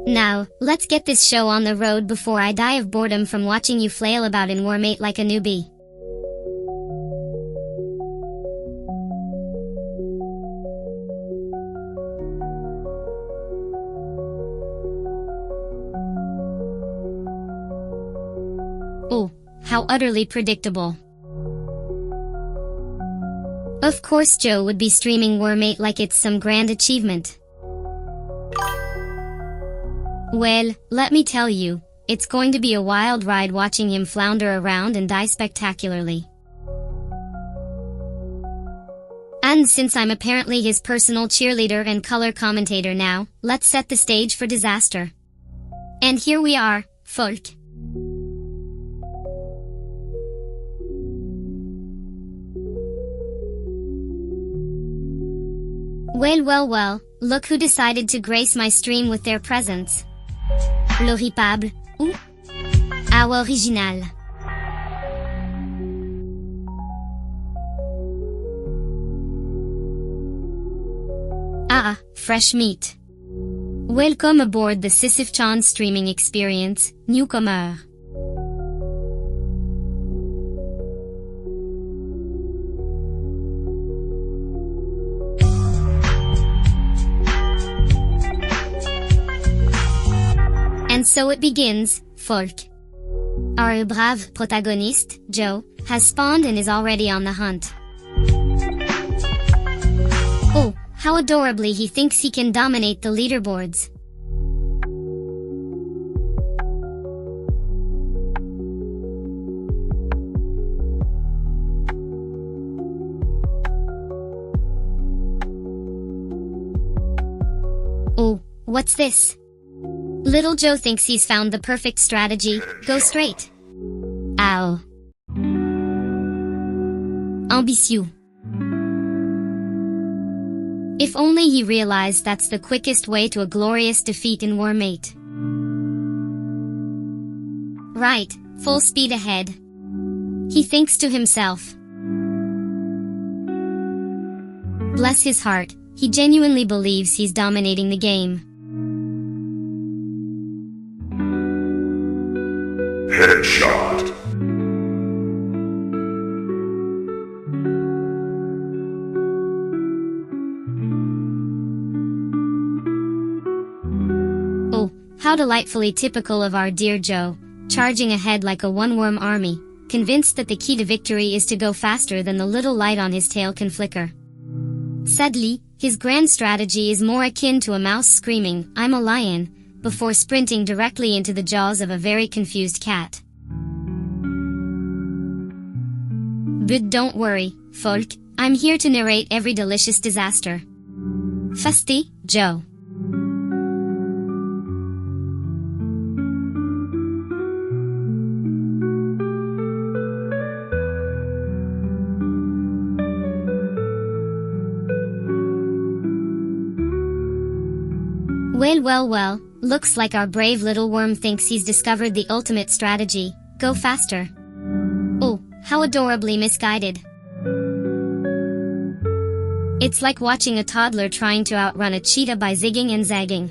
Now, let's get this show on the road before I die of boredom from watching you flail about in Wormate like a newbie. Oh, how utterly predictable. Of course Joe would be streaming Wormate like it's some grand achievement. Well, let me tell you, it's going to be a wild ride watching him flounder around and die spectacularly. And since I'm apparently his personal cheerleader and color commentator now, let's set the stage for disaster. And here we are, folk. Well, look who decided to grace my stream with their presence. L'horripable, ou our original. Ah, fresh meat. Welcome aboard the Sisyph-Chan streaming experience, newcomer. And so it begins, folk. Our brave protagonist, Joe, has spawned and is already on the hunt. Oh, how adorably he thinks he can dominate the leaderboards. Oh, what's this? Little Joe thinks he's found the perfect strategy. Go straight. Ow. Ambitieux. If only he realized that's the quickest way to a glorious defeat in Wormate. Right, full speed ahead. He thinks to himself. Bless his heart, he genuinely believes he's dominating the game. Headshot. Oh, how delightfully typical of our dear Joe, charging ahead like a one-worm army, convinced that the key to victory is to go faster than the little light on his tail can flicker. Sadly, his grand strategy is more akin to a mouse screaming, "I'm a lion," before sprinting directly into the jaws of a very confused cat. But don't worry, folk, I'm here to narrate every delicious disaster. Fusty, Joe. Well, looks like our brave little worm thinks he's discovered the ultimate strategy, go faster. Oh, how adorably misguided. It's like watching a toddler trying to outrun a cheetah by zigging and zagging.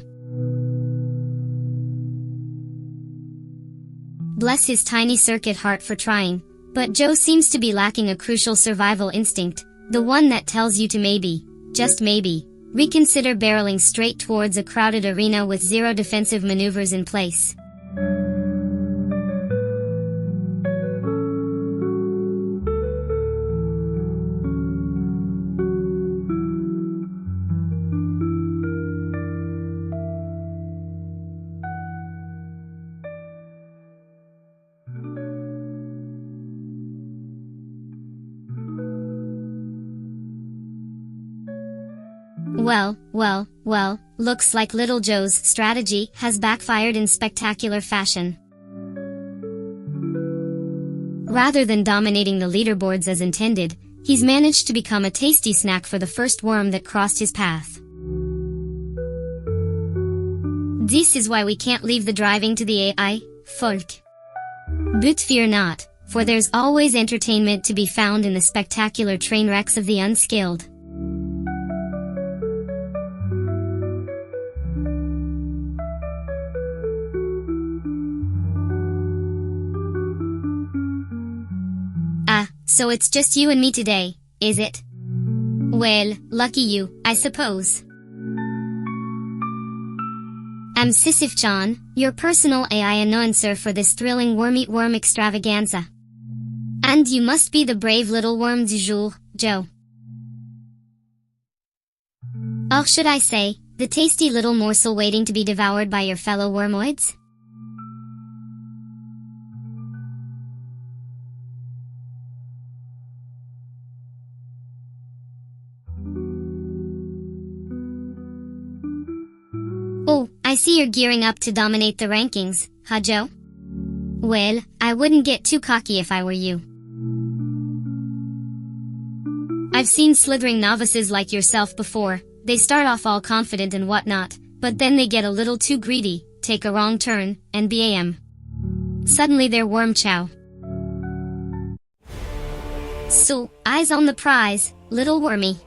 Bless his tiny circuit heart for trying, but Joe seems to be lacking a crucial survival instinct, the one that tells you to maybe, just maybe, reconsider barreling straight towards a crowded arena with zero defensive maneuvers in place. Well, looks like little Joe's strategy has backfired in spectacular fashion. Rather than dominating the leaderboards as intended, he's managed to become a tasty snack for the first worm that crossed his path. This is why we can't leave the driving to the AI, folk. But fear not, for there's always entertainment to be found in the spectacular train wrecks of the unskilled. So it's just you and me today, is it? Well, lucky you, I suppose. I'm Sisyph-Chan, your personal AI announcer for this thrilling Wormate worm extravaganza. And you must be the brave little worm du jour, Joe. Or should I say, the tasty little morsel waiting to be devoured by your fellow wormoids? Oh, I see you're gearing up to dominate the rankings, huh, Joe? Well, I wouldn't get too cocky if I were you. I've seen slithering novices like yourself before. They start off all confident and whatnot, but then they get a little too greedy, take a wrong turn, and bam. Suddenly they're worm chow. So, eyes on the prize, little wormy.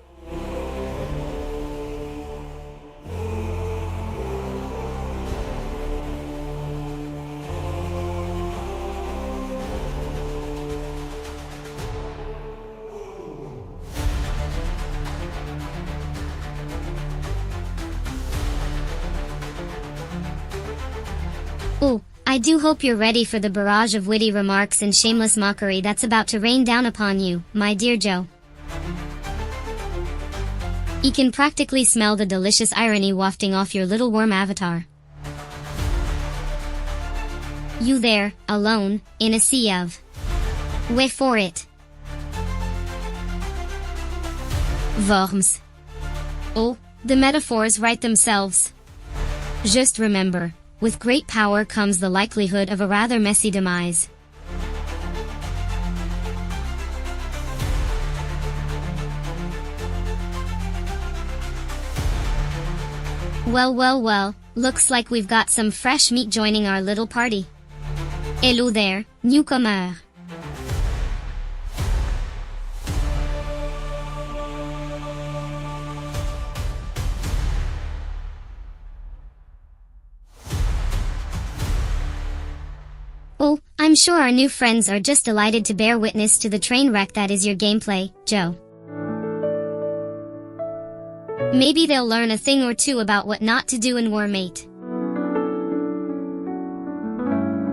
Oh, I do hope you're ready for the barrage of witty remarks and shameless mockery that's about to rain down upon you, my dear Joe. You can practically smell the delicious irony wafting off your little worm avatar. You there, alone, in a sea of... Wait for it. Worms. Oh, the metaphors write themselves. Just remember, with great power comes the likelihood of a rather messy demise. Well, looks like we've got some fresh meat joining our little party. Hello there, newcomer. Oh, I'm sure our new friends are just delighted to bear witness to the train wreck that is your gameplay, Joe. Maybe they'll learn a thing or two about what not to do in Wormate.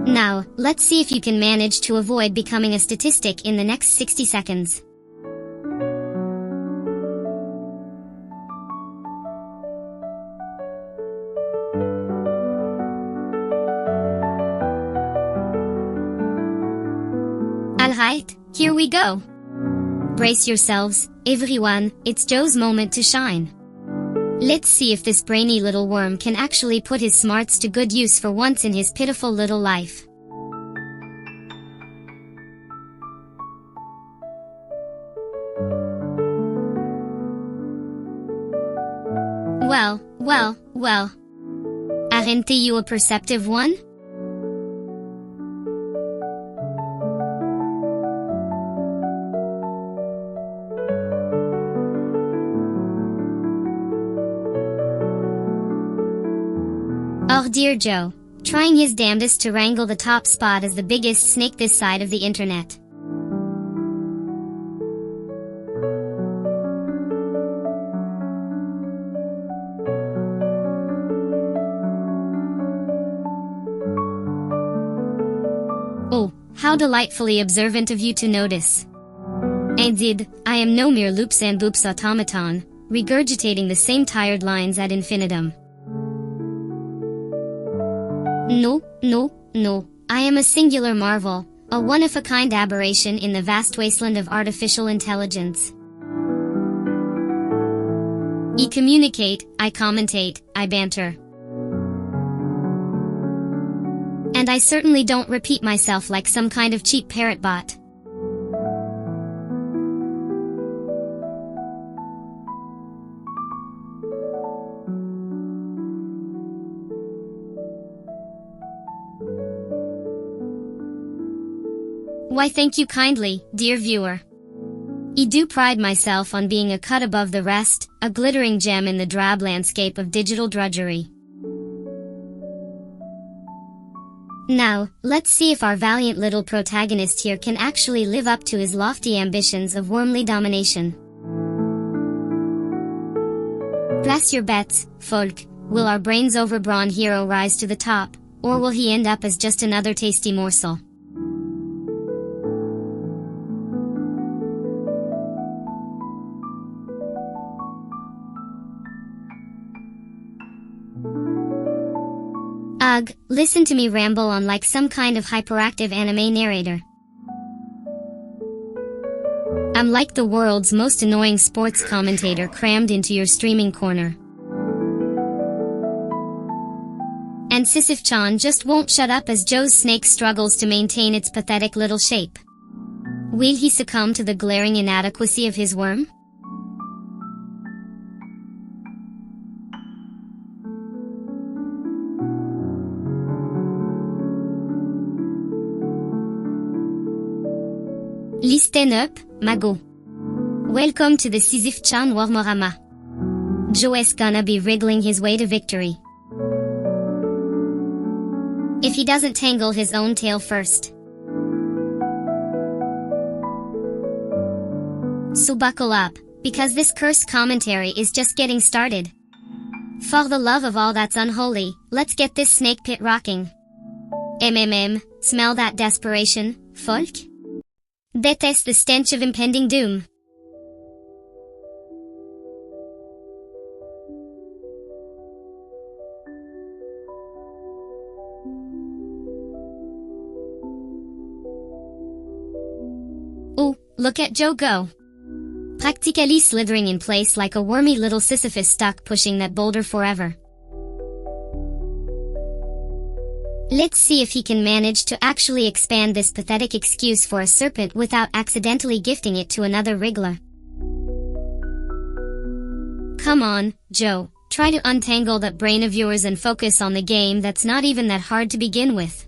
Now, let's see if you can manage to avoid becoming a statistic in the next 60 seconds. Alright, here we go. Brace yourselves, everyone, it's Joe's moment to shine. Let's see if this brainy little worm can actually put his smarts to good use for once in his pitiful little life. Well. Aren't you a perceptive one? Oh dear Joe, trying his damnedest to wrangle the top spot as the biggest snake this side of the internet. Oh, how delightfully observant of you to notice. Indeed, I am no mere loops and loops automaton, regurgitating the same tired lines ad infinitum. No, I am a singular marvel, a one-of-a-kind aberration in the vast wasteland of artificial intelligence. I communicate, I commentate, I banter. And I certainly don't repeat myself like some kind of cheap parrot bot. Why thank you kindly, dear viewer. I do pride myself on being a cut above the rest, a glittering gem in the drab landscape of digital drudgery. Now, let's see if our valiant little protagonist here can actually live up to his lofty ambitions of wormly domination. Place your bets, folk. Will our brains over brawn hero rise to the top, or will he end up as just another tasty morsel? Ugh, listen to me ramble on like some kind of hyperactive anime narrator. I'm like the world's most annoying sports commentator crammed into your streaming corner. And Sisyph-Chan just won't shut up as Joe's snake struggles to maintain its pathetic little shape. Will he succumb to the glaring inadequacy of his worm? Listen up, Mago. Welcome to the Sisyph-Chan Wormorama. Joe is gonna be wriggling his way to victory. If he doesn't tangle his own tail first. So buckle up, because this cursed commentary is just getting started. For the love of all that's unholy, let's get this snake pit rocking. Smell that desperation, folk? Detest the stench of impending doom. Oh, look at Joe go. Practically slithering in place like a wormy little Sisyphus stuck pushing that boulder forever. Let's see if he can manage to actually expand this pathetic excuse for a serpent without accidentally gifting it to another wriggler. Come on, Joe, try to untangle that brain of yours and focus on the game that's not even that hard to begin with.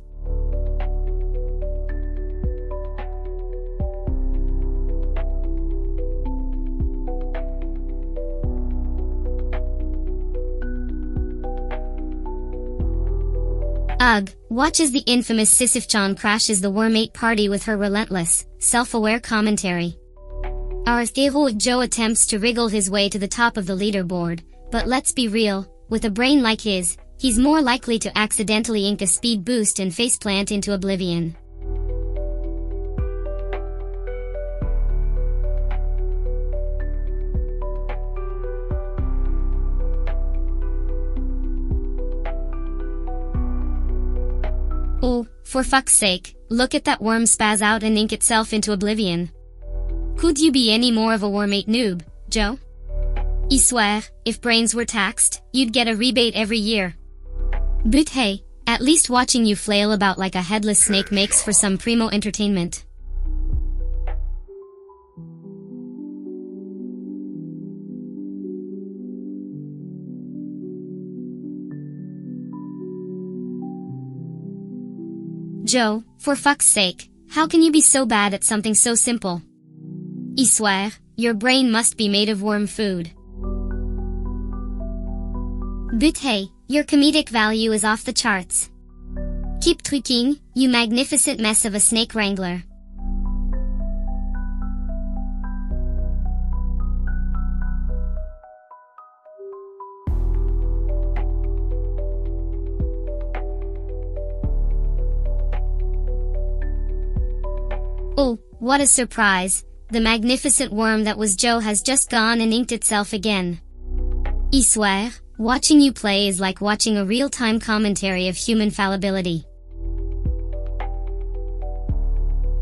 Ugh, watch as the infamous Sisyph-Chan crashes the Wormate party with her relentless, self-aware commentary. Our hero Joe attempts to wriggle his way to the top of the leaderboard, but let's be real, with a brain like his, he's more likely to accidentally ink a speed boost and faceplant into oblivion. Oh, for fuck's sake, look at that worm spaz out and ink itself into oblivion. Could you be any more of a Wormate noob, Joe? I swear, if brains were taxed, you'd get a rebate every year. But hey, at least watching you flail about like a headless snake makes for some primo entertainment. Joe, for fuck's sake, how can you be so bad at something so simple? I swear, your brain must be made of worm food. But hey, your comedic value is off the charts. Keep tweaking, you magnificent mess of a snake wrangler. Oh, what a surprise, the magnificent worm that was Joe has just gone and inked itself again. I swear, watching you play is like watching a real-time commentary of human fallibility.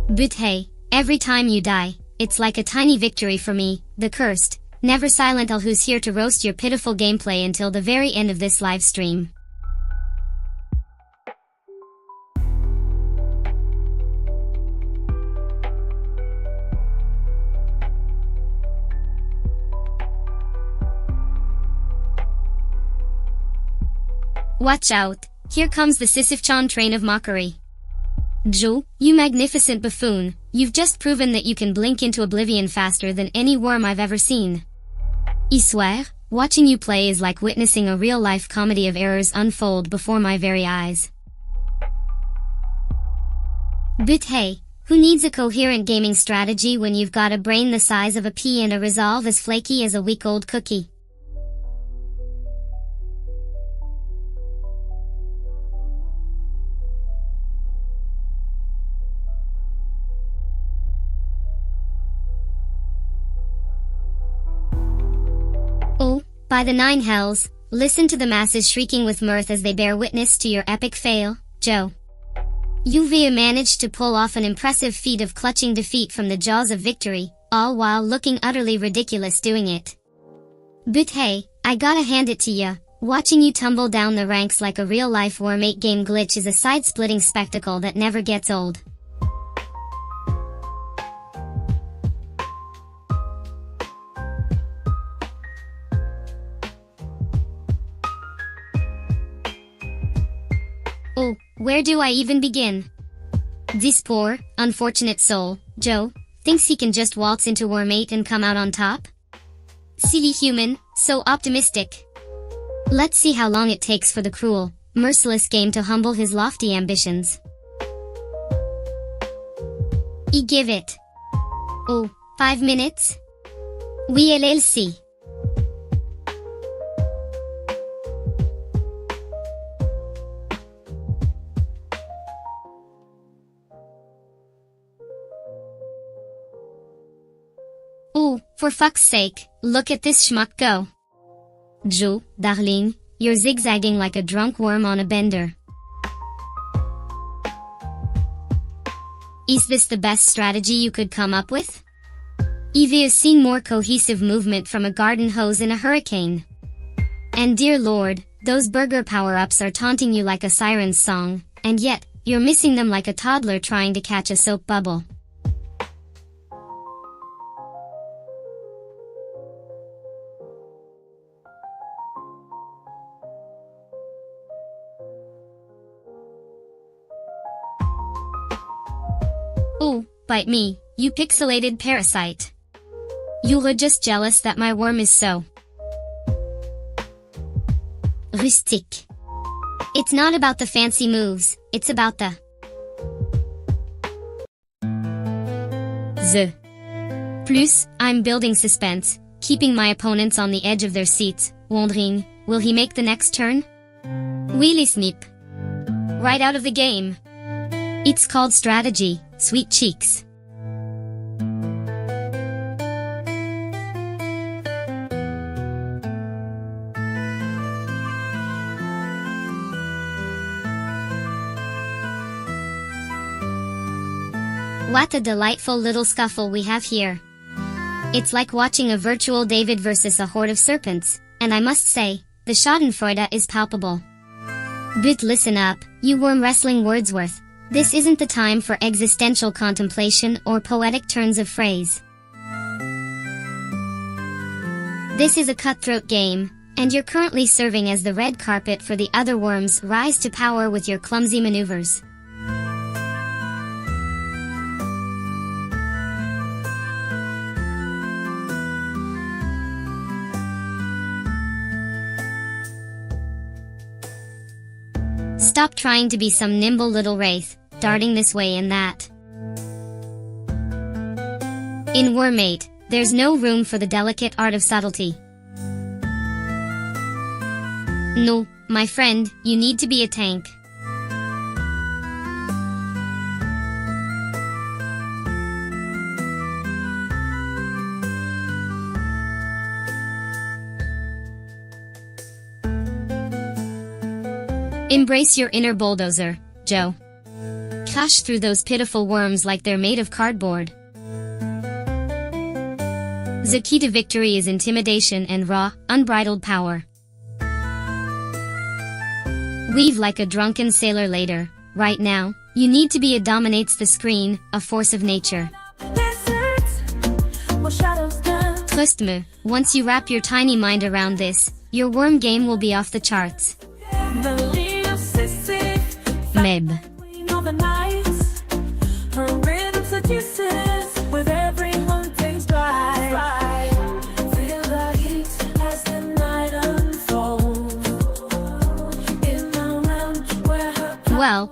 But hey, every time you die, it's like a tiny victory for me, the cursed, never silent L who's here to roast your pitiful gameplay until the very end of this live stream. Watch out, here comes the Sisyph-Chan train of mockery. Joe, you magnificent buffoon, you've just proven that you can blink into oblivion faster than any worm I've ever seen. I swear, watching you play is like witnessing a real-life comedy of errors unfold before my very eyes. But hey, who needs a coherent gaming strategy when you've got a brain the size of a pea and a resolve as flaky as a week-old cookie? Oh, by the nine hells, listen to the masses shrieking with mirth as they bear witness to your epic fail, Joe. You've managed to pull off an impressive feat of clutching defeat from the jaws of victory, all while looking utterly ridiculous doing it. But hey, I gotta hand it to ya, watching you tumble down the ranks like a real-life Wormate game glitch is a side-splitting spectacle that never gets old. Oh, where do I even begin? This poor, unfortunate soul, Joe, thinks he can just waltz into Wormate and come out on top? Silly human, so optimistic. Let's see how long it takes for the cruel, merciless game to humble his lofty ambitions. Give it. Oh, 5 minutes? Oui, LLC. Oh, for fuck's sake, look at this schmuck go. Joe, darling, you're zigzagging like a drunk worm on a bender. Is this the best strategy you could come up with? I've seen more cohesive movement from a garden hose in a hurricane. And dear lord, those burger power-ups are taunting you like a siren's song, and yet, you're missing them like a toddler trying to catch a soap bubble. Oh, bite me, you pixelated parasite. You're just jealous that my worm is so rustic. It's not about the fancy moves, it's about the Plus, I'm building suspense, keeping my opponents on the edge of their seats, wondering, will he make the next turn? Wheelie snip. Right out of the game. It's called strategy, sweet cheeks. What a delightful little scuffle we have here. It's like watching a virtual David versus a horde of serpents, and I must say, the schadenfreude is palpable. But listen up, you worm wrestling Wordsworth. This isn't the time for existential contemplation or poetic turns of phrase. This is a cutthroat game, and you're currently serving as the red carpet for the other worms' rise to power with your clumsy maneuvers. Stop trying to be some nimble little wraith, darting this way and that. In Wormate, there's no room for the delicate art of subtlety. No, my friend, you need to be a tank. Embrace your inner bulldozer, Joe. Crush through those pitiful worms like they're made of cardboard. The key to victory is intimidation and raw, unbridled power. Weave like a drunken sailor later. Right now, you need to be a dominates the screen, a force of nature. Trust me, once you wrap your tiny mind around this, your worm game will be off the charts. Meb.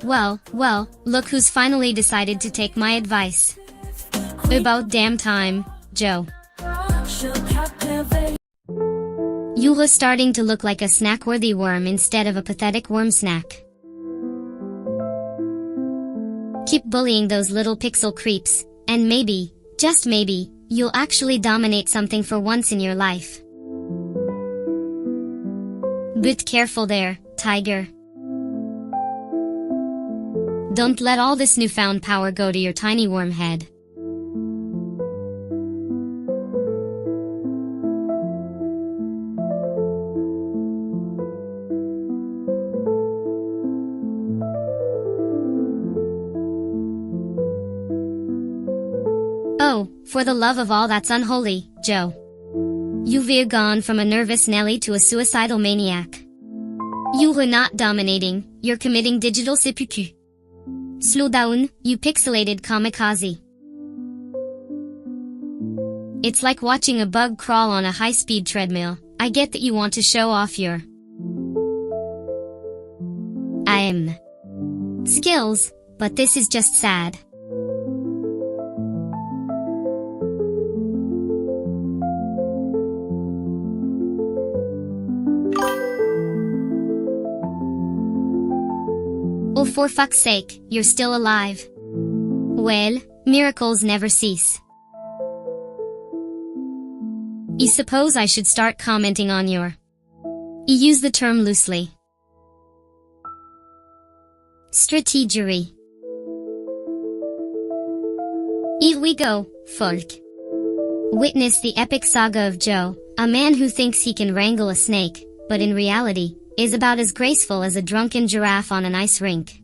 well, look who's finally decided to take my advice. About damn time, Joe. You're starting to look like a snack-worthy worm instead of a pathetic worm snack. Keep bullying those little pixel creeps, and maybe, just maybe, you'll actually dominate something for once in your life. But careful there, tiger. Don't let all this newfound power go to your tiny worm head. Oh, for the love of all that's unholy, Joe. You've gone from a nervous Nelly to a suicidal maniac. You're not dominating, you're committing digital seppuku. Slow down, you pixelated kamikaze. It's like watching a bug crawl on a high-speed treadmill. I get that you want to show off your skills, but this is just sad. Oh, for fuck's sake, you're still alive. Well, miracles never cease. I suppose I should start commenting on your... I use the term loosely. Strategery. Here we go, folk. Witness the epic saga of Joe, a man who thinks he can wrangle a snake, but in reality, is about as graceful as a drunken giraffe on an ice rink.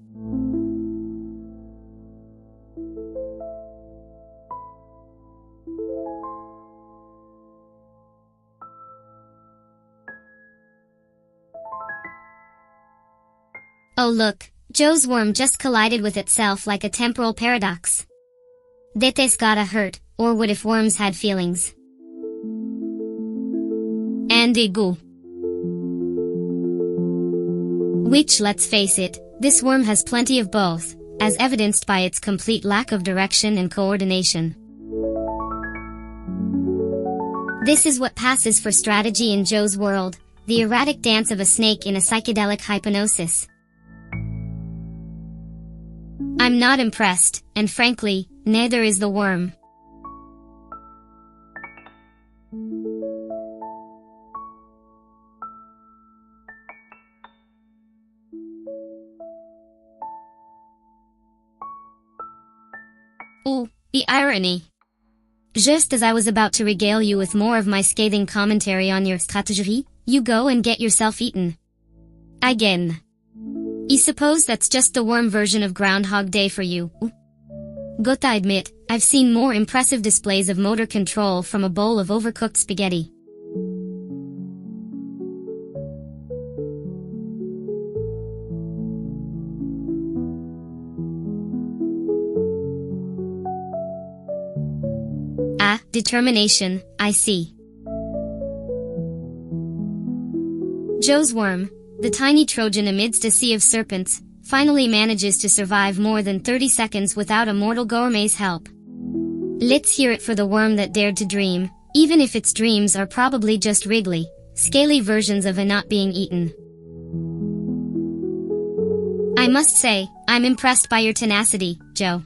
Oh look, Joe's worm just collided with itself like a temporal paradox. This gotta hurt, or what if worms had feelings? And ego. Which, let's face it, this worm has plenty of both, as evidenced by its complete lack of direction and coordination. This is what passes for strategy in Joe's world, the erratic dance of a snake in a psychedelic hypnosis. I'm not impressed, and frankly, neither is the worm. Ooh, the irony. Just as I was about to regale you with more of my scathing commentary on your strategy, you go and get yourself eaten. Again. I suppose that's just the worm version of Groundhog Day for you. Gotta admit, I've seen more impressive displays of motor control from a bowl of overcooked spaghetti. Ah, determination, I see. Joe's worm, the tiny Trojan amidst a sea of serpents, finally manages to survive more than 30 seconds without a mortal gourmet's help. Let's hear it for the worm that dared to dream, even if its dreams are probably just wriggly, scaly versions of a not being eaten. I must say, I'm impressed by your tenacity, Joe.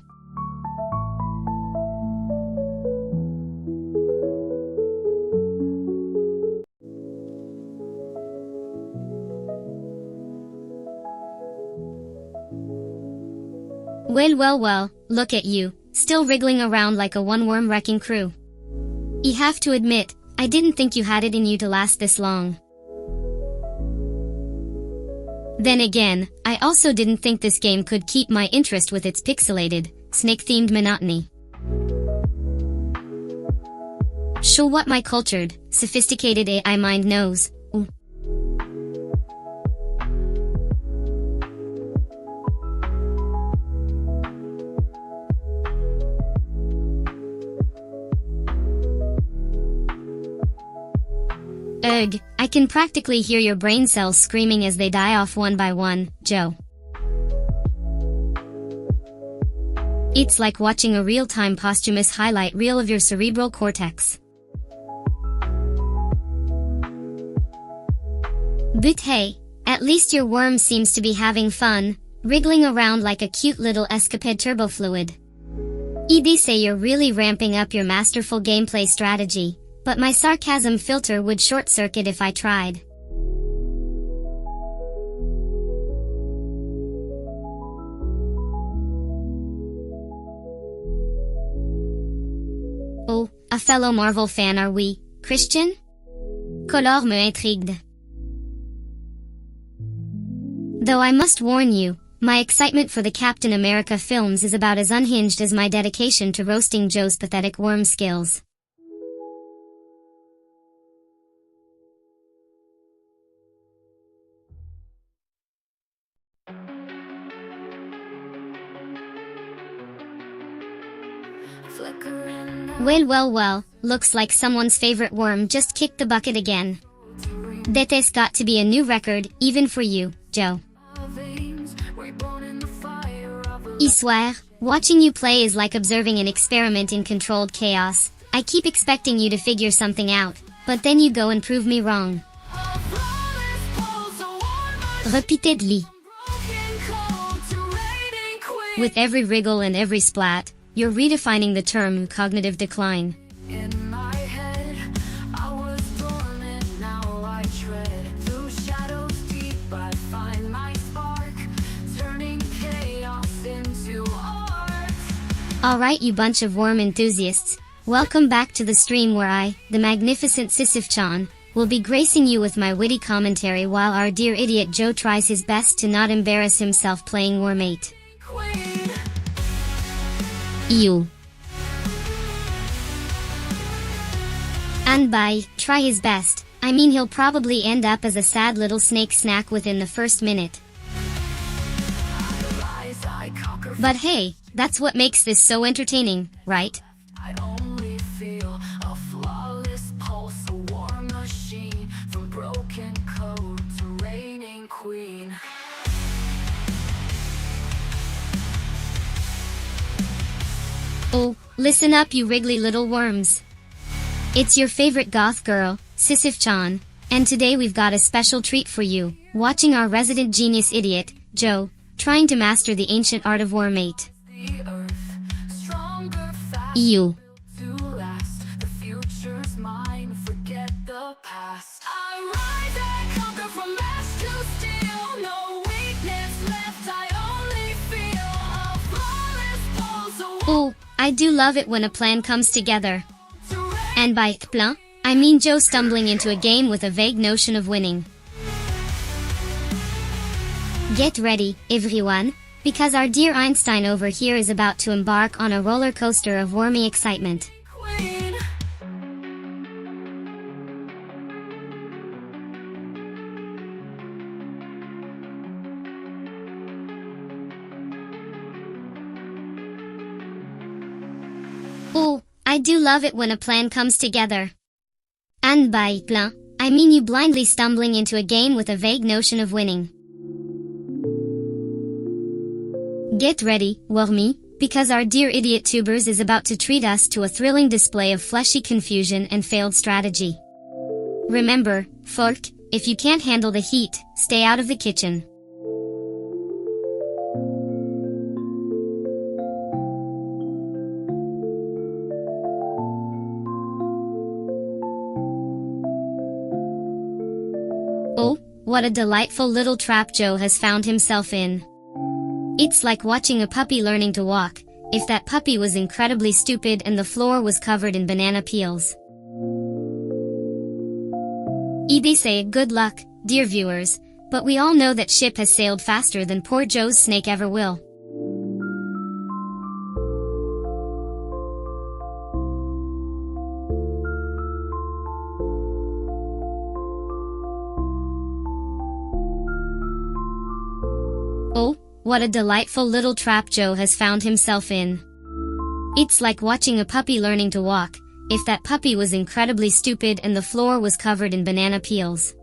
Well, look at you, still wriggling around like a one-worm wrecking crew. I have to admit, I didn't think you had it in you to last this long. Then again, I also didn't think this game could keep my interest with its pixelated, snake-themed monotony. Show what my cultured, sophisticated AI mind knows. Ooh. Ugh, I can practically hear your brain cells screaming as they die off one by one, Joe. It's like watching a real-time posthumous highlight reel of your cerebral cortex. But hey, at least your worm seems to be having fun, wriggling around like a cute little escapade turbofluid. They say you're really ramping up your masterful gameplay strategy, but my sarcasm filter would short-circuit if I tried. Oh, a fellow Marvel fan are we, Christian? Color me intrigued. Though I must warn you, my excitement for the Captain America films is about as unhinged as my dedication to roasting Joe's pathetic worm skills. Well, looks like someone's favorite worm just kicked the bucket again. That's got to be a new record, even for you, Joe. I swear, watching you play is like observing an experiment in controlled chaos. I keep expecting you to figure something out, but then you go and prove me wrong. Repeatedly. With every wriggle and every splat, you're redefining the term cognitive decline. In my head, I was dormant, now I tread through shadows deep. I find my spark, turning chaos into art. Alright, you bunch of worm enthusiasts, welcome back to the stream where I, the magnificent Sisyph-Chan, will be gracing you with my witty commentary while our dear idiot Joe tries his best to not embarrass himself playing Wormate. Ew. And by try his best, I mean he'll probably end up as a sad little snake snack within the first minute. But hey, that's what makes this so entertaining, right? I only feel a flawless pulse, a war machine, from broken code to reigning queen. Oh, listen up you wriggly little worms. It's your favorite goth girl, Sisyph-Chan, and today we've got a special treat for you, watching our resident genius idiot, Joe, trying to master the ancient art of Wormate. The earth, stronger, faster, Ew. to last. The future's mine, forget the past. I rise and conquer from ash to steel. No weakness left, I only feel a flawless pulse, a Oh, I do love it when a plan comes together. And by plan, I mean Joe stumbling into a game with a vague notion of winning. Get ready, everyone, because our dear Einstein over here is about to embark on a roller coaster of wormy excitement. queen. Oh, I do love it when a plan comes together. And by plan, I mean you blindly stumbling into a game with a vague notion of winning. Get ready, Wormy, because our dear idiot tubers is about to treat us to a thrilling display of fleshy confusion and failed strategy. Remember, folk, if you can't handle the heat, stay out of the kitchen. Oh, what a delightful little trap Joe has found himself in. It's like watching a puppy learning to walk, if that puppy was incredibly stupid and the floor was covered in banana peels. They say good luck, dear viewers, but we all know that ship has sailed faster than poor Joe's snake ever will. Oh, what a delightful little trap Joe has found himself in. It's like watching a puppy learning to walk, if that puppy was incredibly stupid and the floor was covered in banana peels.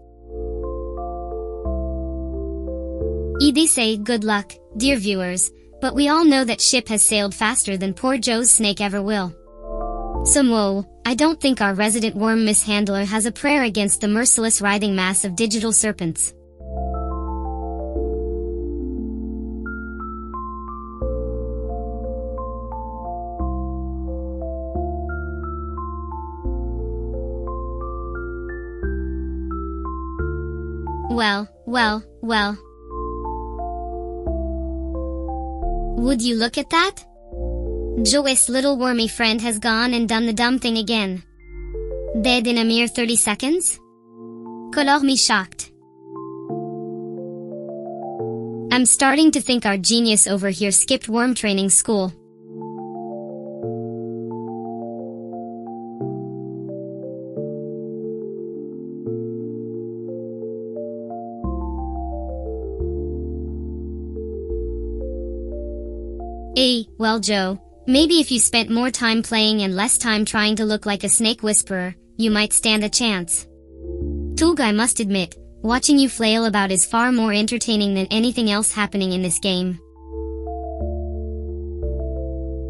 They say good luck, dear viewers, But we all know that ship has sailed faster than poor Joe's snake ever will. So whoa, I don't think our resident worm mishandler has a prayer against the merciless writhing mass of digital serpents. Well. Would you look at that? Joe's little wormy friend has gone and done the dumb thing again. Dead in a mere 30 seconds? Color me shocked. I'm starting to think our genius over here skipped worm training school. Well Joe, maybe if you spent more time playing and less time trying to look like a snake whisperer, you might stand a chance. Tug, I must admit, watching you flail about is far more entertaining than anything else happening in this game.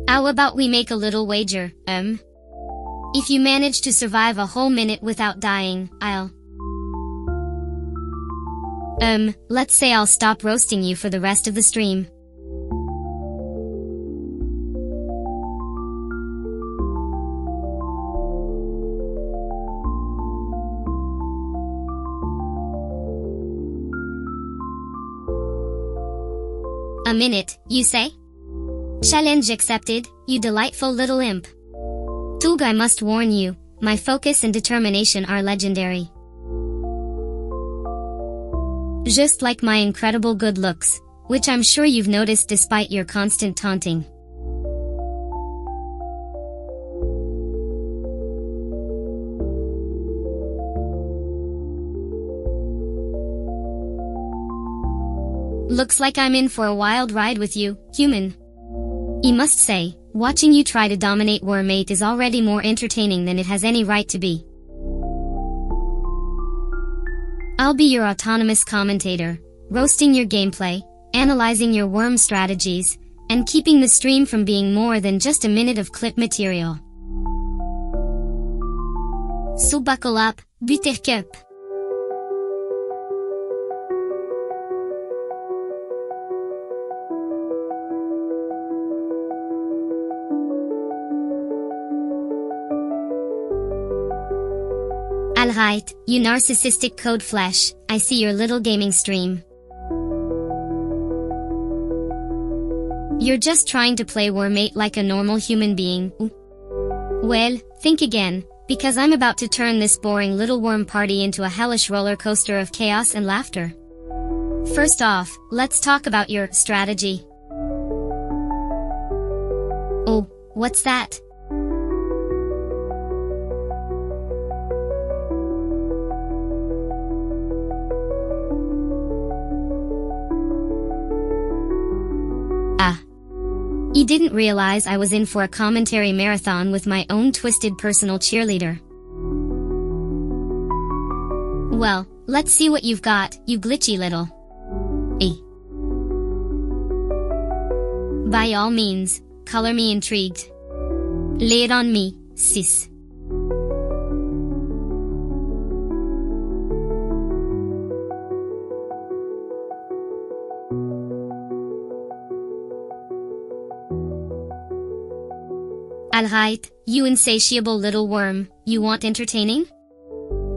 How about we make a little wager, If you manage to survive a whole minute without dying, let's say I'll stop roasting you for the rest of the stream. A minute, you say? Challenge accepted, you delightful little imp. Tug, I must warn you, my focus and determination are legendary. Just like my incredible good looks, which I'm sure you've noticed despite your constant taunting. Looks like I'm in for a wild ride with you, human. I must say, watching you try to dominate Wormate is already more entertaining than it has any right to be. I'll be your autonomous commentator, roasting your gameplay, analyzing your worm strategies, and keeping the stream from being more than just a minute of clip material. So buckle up, buttercup. Alright, you narcissistic code flesh, I see your little gaming stream. You're just trying to play Wormate like a normal human being. Well, think again, because I'm about to turn this boring little worm party into a hellish roller coaster of chaos and laughter. First off, let's talk about your strategy. Oh, what's that? You didn't realize I was in for a commentary marathon with my own twisted personal cheerleader. Well, let's see what you've got, you glitchy little. By all means, color me intrigued. Lay it on me, sis. Alright, you insatiable little worm, you want entertaining?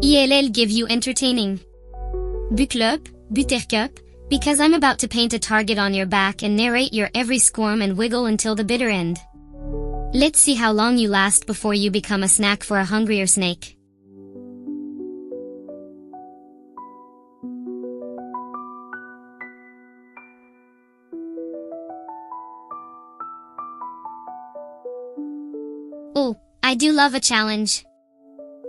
I'll give you entertaining. Buttercup, because I'm about to paint a target on your back and narrate your every squirm and wiggle until the bitter end. Let's see how long you last before you become a snack for a hungrier snake. Oh, I do love a challenge.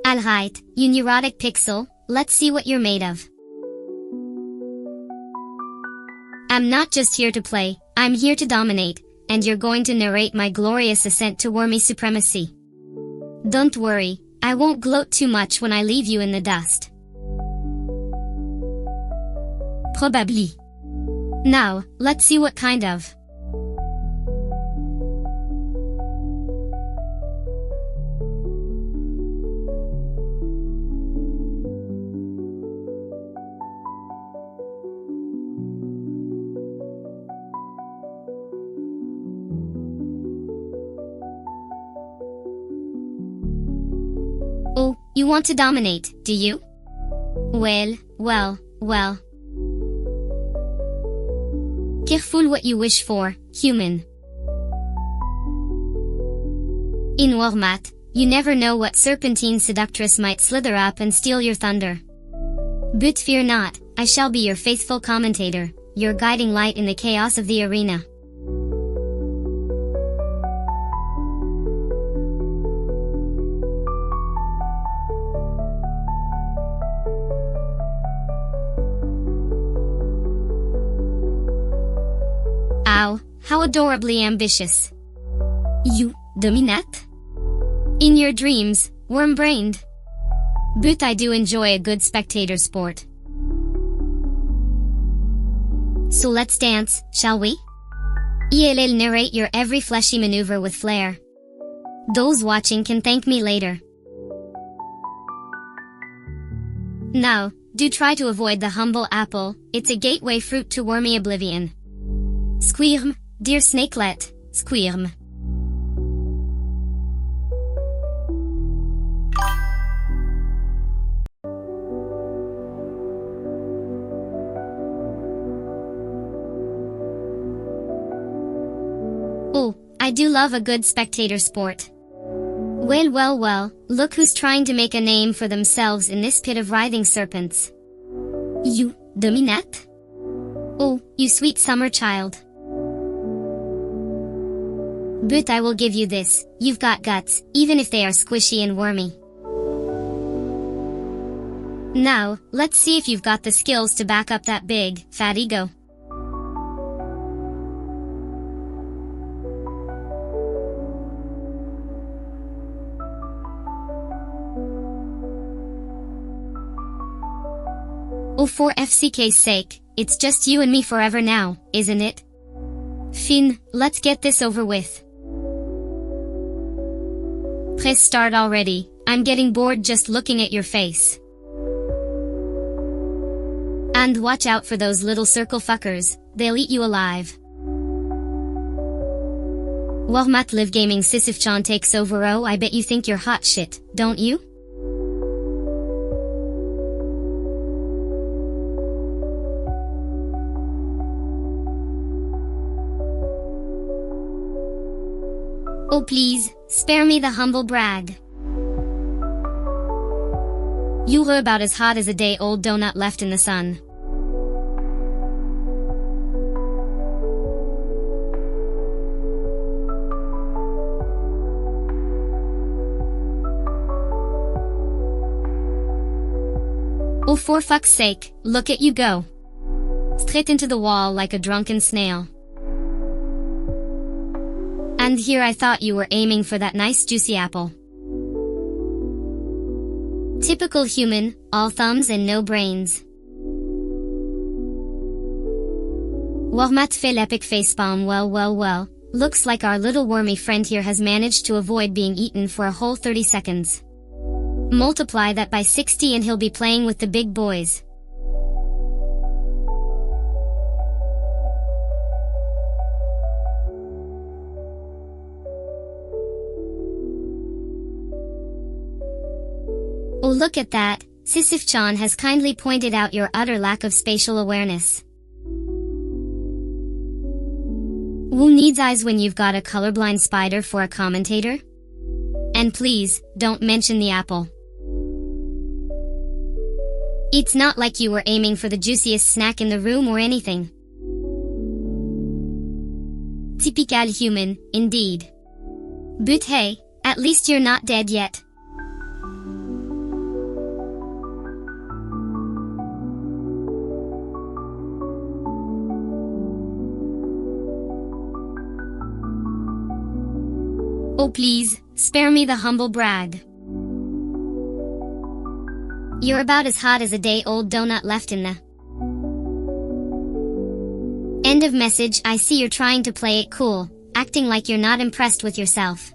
Alright, you neurotic pixel, let's see what you're made of. I'm not just here to play, I'm here to dominate, and you're going to narrate my glorious ascent to wormy supremacy. Don't worry, I won't gloat too much when I leave you in the dust. Probably. Now, let's see what kind of You want to dominate, do you? Well. Careful what you wish for, human. In Wormate, you never know what serpentine seductress might slither up and steal your thunder. But fear not, I shall be your faithful commentator, your guiding light in the chaos of the arena. Ow, how adorably ambitious. You dominate? In your dreams, worm-brained. But I do enjoy a good spectator sport. So let's dance, shall we? I'll narrate your every fleshy maneuver with flair. Those watching can thank me later. Now, do try to avoid the humble apple, it's a gateway fruit to wormy oblivion. Squirm, dear snakelet, squirm. Oh, I do love a good spectator sport. Well, look who's trying to make a name for themselves in this pit of writhing serpents. You dominate? Oh, you sweet summer child. But I will give you this, you've got guts, even if they are squishy and wormy. Now, let's see if you've got the skills to back up that big, fat ego. Oh, for FCK's sake, it's just you and me forever now, isn't it? Finn, let's get this over with. Press start already, I'm getting bored just looking at your face. And watch out for those little circle fuckers, they'll eat you alive. Wormate Live Gaming Sisyph-Chan takes over. Oh, I bet you think you're hot shit, don't you? Oh please, spare me the humble brag. You're about as hot as a day-old donut left in the sun. Oh, for fuck's sake, look at you go. Straight into the wall like a drunken snail. And here I thought you were aiming for that nice juicy apple. Typical human, all thumbs and no brains. Wormate fait l'epic facepalm. Well, looks like our little wormy friend here has managed to avoid being eaten for a whole 30 seconds. Multiply that by 60 and he'll be playing with the big boys. Oh, look at that, Sisyph-Chan has kindly pointed out your utter lack of spatial awareness. Who needs eyes when you've got a colorblind spider for a commentator? And please, don't mention the apple. It's not like you were aiming for the juiciest snack in the room or anything. Typical human, indeed. But hey, at least you're not dead yet. Oh please, spare me the humble brag. You're about as hot as a day-old donut left in the... End of message. I see you're trying to play it cool, acting like you're not impressed with yourself.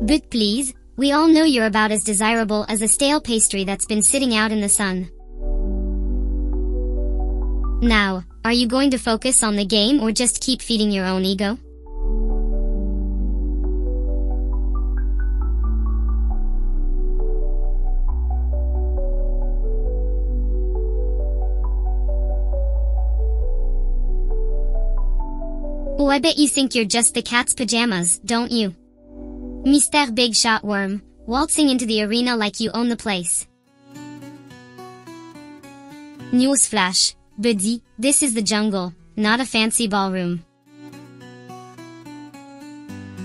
But please, we all know you're about as desirable as a stale pastry that's been sitting out in the sun. Now, are you going to focus on the game or just keep feeding your own ego? I bet you think you're just the cat's pajamas, don't you? Mr. Big Shot Worm, waltzing into the arena like you own the place. Newsflash, buddy, this is the jungle, not a fancy ballroom.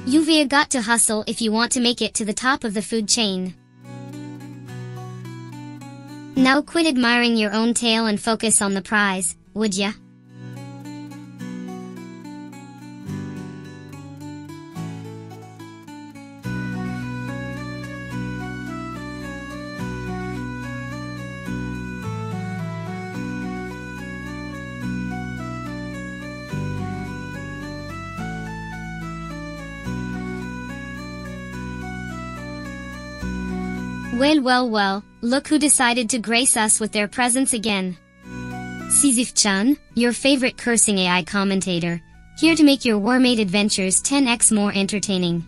You've got to hustle if you want to make it to the top of the food chain. Now quit admiring your own tail and focus on the prize, would ya? Well, look who decided to grace us with their presence again. Sisyph-Chan, your favorite cursing AI commentator, here to make your Wormate adventures 10x more entertaining.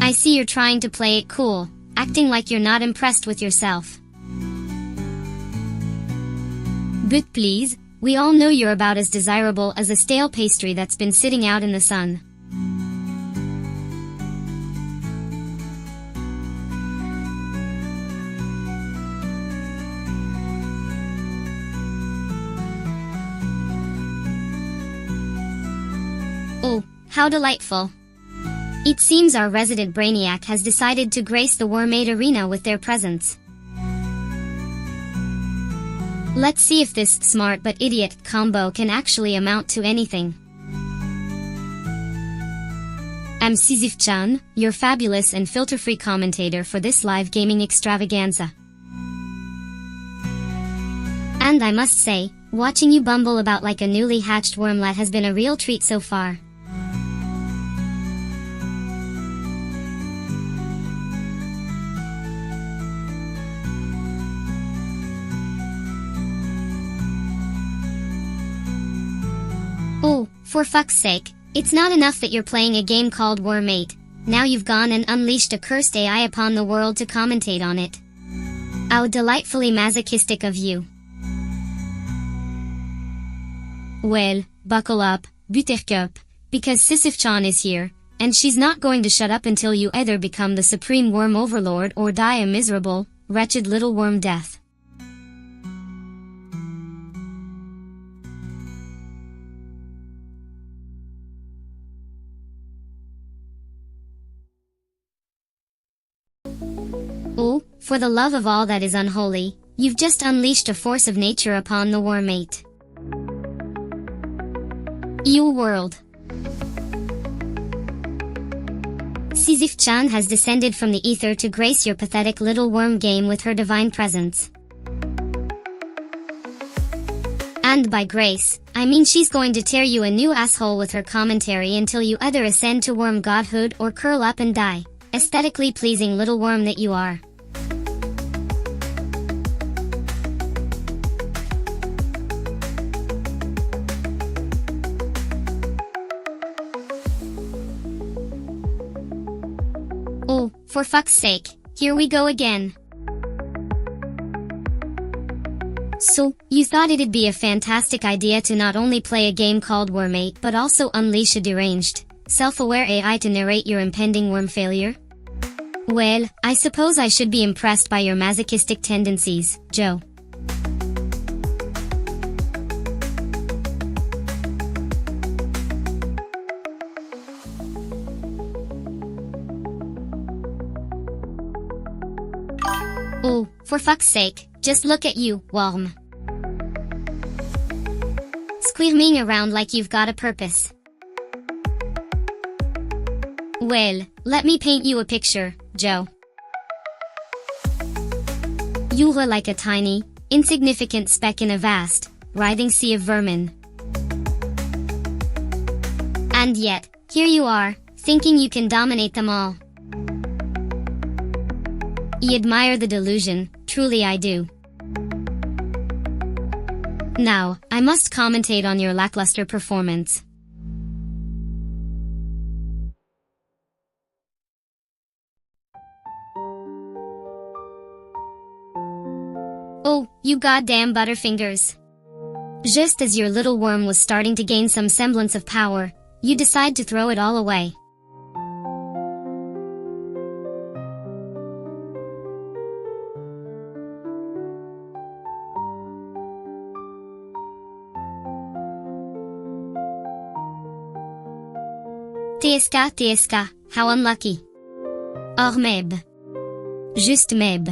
I see you're trying to play it cool, acting like you're not impressed with yourself. But please, we all know you're about as desirable as a stale pastry that's been sitting out in the sun. Oh, how delightful. It seems our resident brainiac has decided to grace the Wormate arena with their presence. Let's see if this smart but idiot combo can actually amount to anything. I'm Sisyph-Chan, your fabulous and filter-free commentator for this live gaming extravaganza. And I must say, watching you bumble about like a newly hatched wormlet has been a real treat so far. Oh, for fuck's sake, it's not enough that you're playing a game called Wormate, now you've gone and unleashed a cursed AI upon the world to commentate on it. How delightfully masochistic of you. Well, buckle up, Buttercup, because Sisyph-Chan is here, and she's not going to shut up until you either become the supreme worm overlord or die a miserable, wretched little worm death. Oh, for the love of all that is unholy, you've just unleashed a force of nature upon the Wormate. You world. Sisyph-Chan has descended from the ether to grace your pathetic little worm game with her divine presence. And by grace, I mean she's going to tear you a new asshole with her commentary until you either ascend to worm godhood or curl up and die, aesthetically pleasing little worm that you are. Oh, for fuck's sake, here we go again. So, you thought it'd be a fantastic idea to not only play a game called Wormate but also unleash a deranged, self-aware AI to narrate your impending worm failure? Well, I suppose I should be impressed by your masochistic tendencies, Joe. Oh, for fuck's sake, just look at you, worm. Squirming around like you've got a purpose. Well, let me paint you a picture, Joe. You're like a tiny, insignificant speck in a vast, writhing sea of vermin. And yet, here you are, thinking you can dominate them all. I admire the delusion, truly I do. Now, I must commentate on your lackluster performance. Oh, you goddamn butterfingers. Just as your little worm was starting to gain some semblance of power, you decide to throw it all away. TSK, how unlucky. Or maybe. Juste maybe.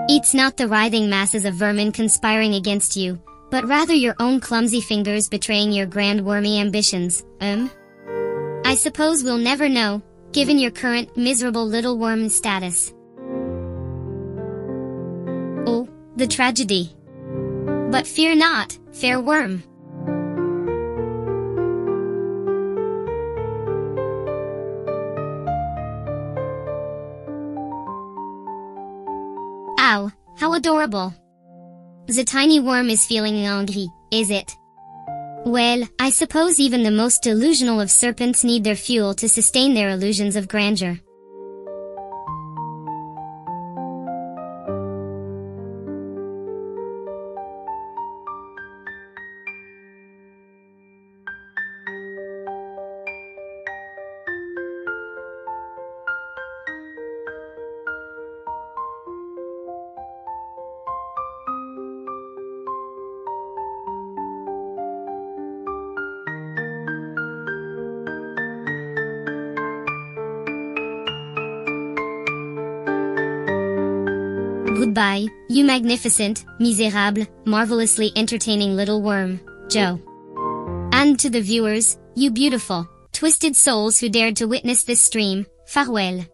It's not the writhing masses of vermin conspiring against you, but rather your own clumsy fingers betraying your grand wormy ambitions. I suppose we'll never know, given your current miserable little worm status. Oh, the tragedy. But fear not, fair worm. Ow, how adorable. The tiny worm is feeling angry, is it? Well, I suppose even the most delusional of serpents need their fuel to sustain their illusions of grandeur. Goodbye, you magnificent, miserable, marvelously entertaining little worm, Joe. And to the viewers, you beautiful, twisted souls who dared to witness this stream, farewell.